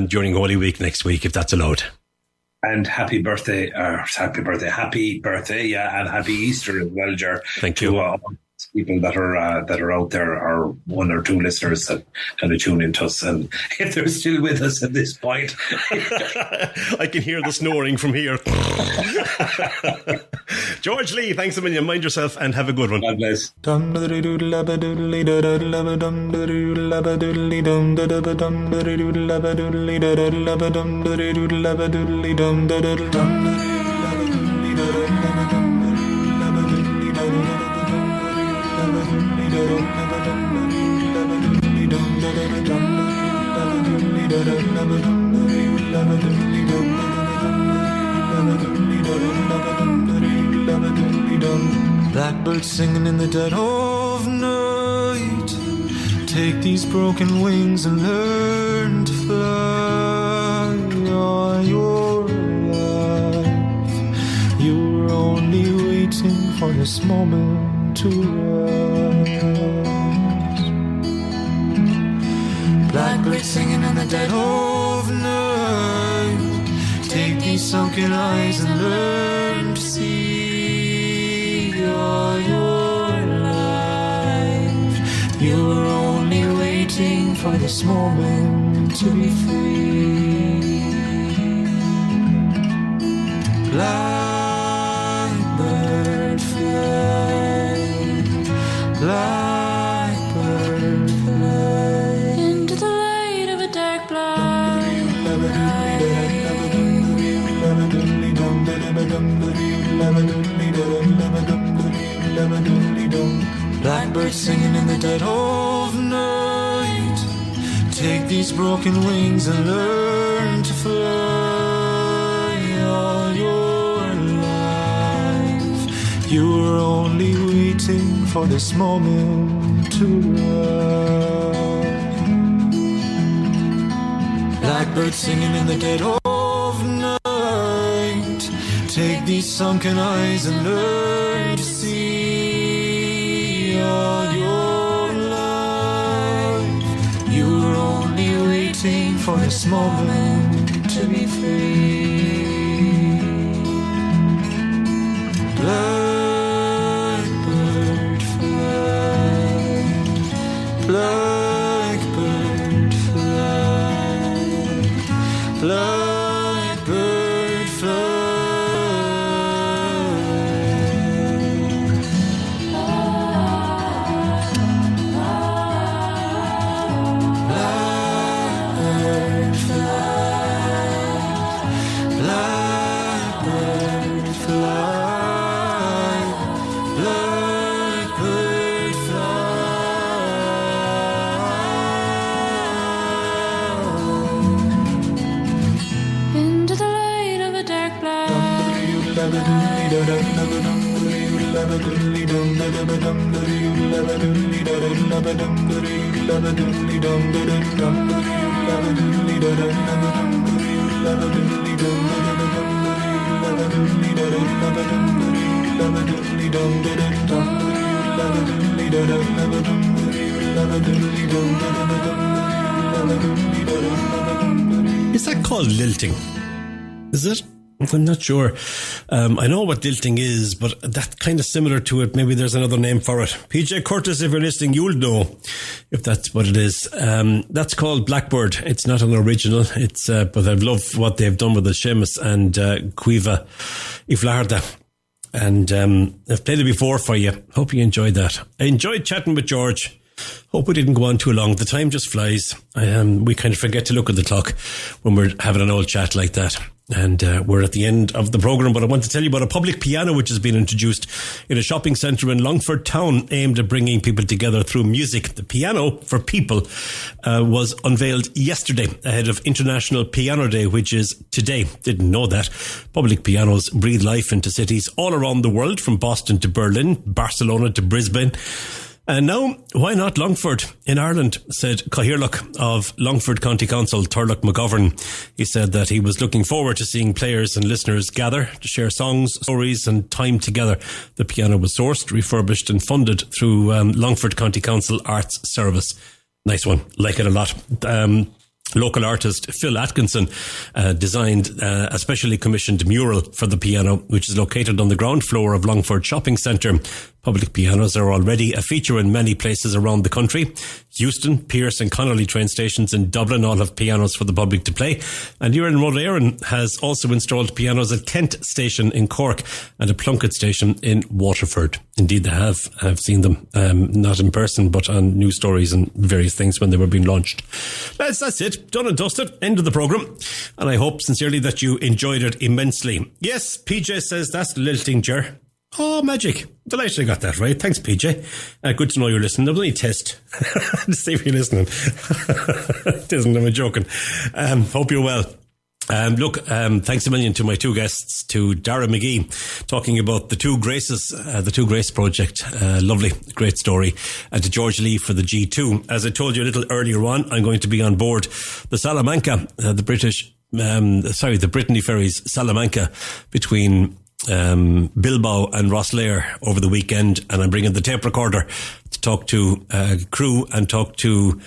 during Holy Week next week, if that's allowed. And happy birthday, and happy Easter as well, Ger. Thank you. To people that are out there, are one or two listeners that kind of tune into us, and if they're still with us at this point, I can hear the snoring from here. George Lee, thanks a million. Mind yourself and have a good one. God bless. Blackbird singing in the dead of night, Take these broken wings and learn to fly all your life. You were only waiting for this moment to rise. Blackbird singing in the dead of night. Take these sunken eyes and learn to see all your life. You were only waiting for this moment to be free. Blackbird fly, blackbird fly into the light of a dark blind night. Blackbird singing in the dead of night. Take these broken wings and learn to fly all your life. You were only waiting for this moment to rise. Blackbird singing in the dead of night. Take these sunken eyes and learn to see all your life. You were only waiting for this moment to be free. Blackbird fly, blackbird fly, blackbird fly. Is that called lilting? Is it? I'm not sure. I know what lilting is, but that's kind of similar to it. Maybe there's another name for it. PJ Curtis, if you're listening, you'll know if that's what it is. That's called Blackbird. It's not an original. It's but I love what they've done with the Seamus and Cuiva Iflarda. And I've played it before for you. Hope you enjoyed that. I enjoyed chatting with George. Hope we didn't go on too long. The time just flies. We kind of forget to look at the clock when we're having an old chat like that. And we're at the end of the programme, but I want to tell you about a public piano which has been introduced in a shopping centre in Longford Town, aimed at bringing people together through music. The Piano for People was unveiled yesterday ahead of International Piano Day, which is today. Didn't know that. Public pianos breathe life into cities all around the world, from Boston to Berlin, Barcelona to Brisbane. And now, why not Longford in Ireland, said Cathaoirleach of Longford County Council, Turlough McGovern. He said that he was looking forward to seeing players and listeners gather to share songs, stories and time together. The piano was sourced, refurbished and funded through Longford County Council Arts Service. Nice one. Like it a lot. Local artist Phil Atkinson designed a specially commissioned mural for the piano, which is located on the ground floor of Longford Shopping Centre. Public pianos are already a feature in many places around the country. Euston, Pearse and Connolly train stations in Dublin all have pianos for the public to play. And here in Rhode Island has also installed pianos at Kent Station in Cork and a Plunkett Station in Waterford. Indeed, they have. I've seen them, not in person, but on news stories and various things when they were being launched. That's it. Done and dusted. End of the programme. And I hope sincerely that you enjoyed it immensely. Yes, PJ says that's lilting, Ger. Oh, magic. Delighted I got that right. Thanks, PJ. Good to know you're listening. That was only a test to see if you're listening. It isn't, I'm joking. Hope you're well. Thanks a million to my two guests, to Dara McGee, talking about the Two Graces, the Two Grace project. Lovely, great story. And to George Lee for the G2. As I told you a little earlier on, I'm going to be on board the Salamanca, the Brittany Ferries Salamanca between Bilbao and Rosslare over the weekend, and I'm bringing the tape recorder to talk to crew and talk to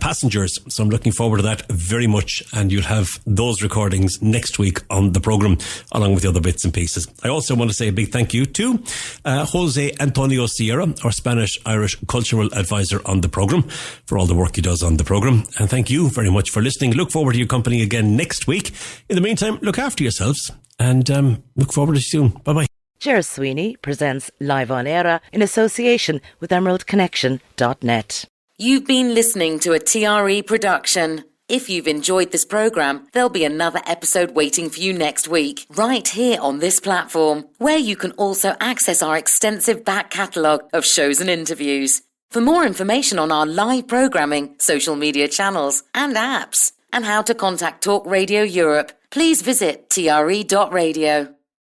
passengers. So I'm looking forward to that very much, and you'll have those recordings next week on the programme, along with the other bits and pieces. I also want to say a big thank you to Jose Antonio Sierra, our Spanish-Irish cultural advisor on the programme, for all the work he does on the programme. And thank you very much for listening. Look forward to your company again next week. In the meantime, look after yourselves, and look forward to you soon. Bye-bye. Ger Sweeney presents Live on Eire in association with emeraldconnection.net. You've been listening to a TRE production. If you've enjoyed this programme, there'll be another episode waiting for you next week, right here on this platform, where you can also access our extensive back catalogue of shows and interviews. For more information on our live programming, social media channels and apps, and how to contact Talk Radio Europe, please visit TRE.radio.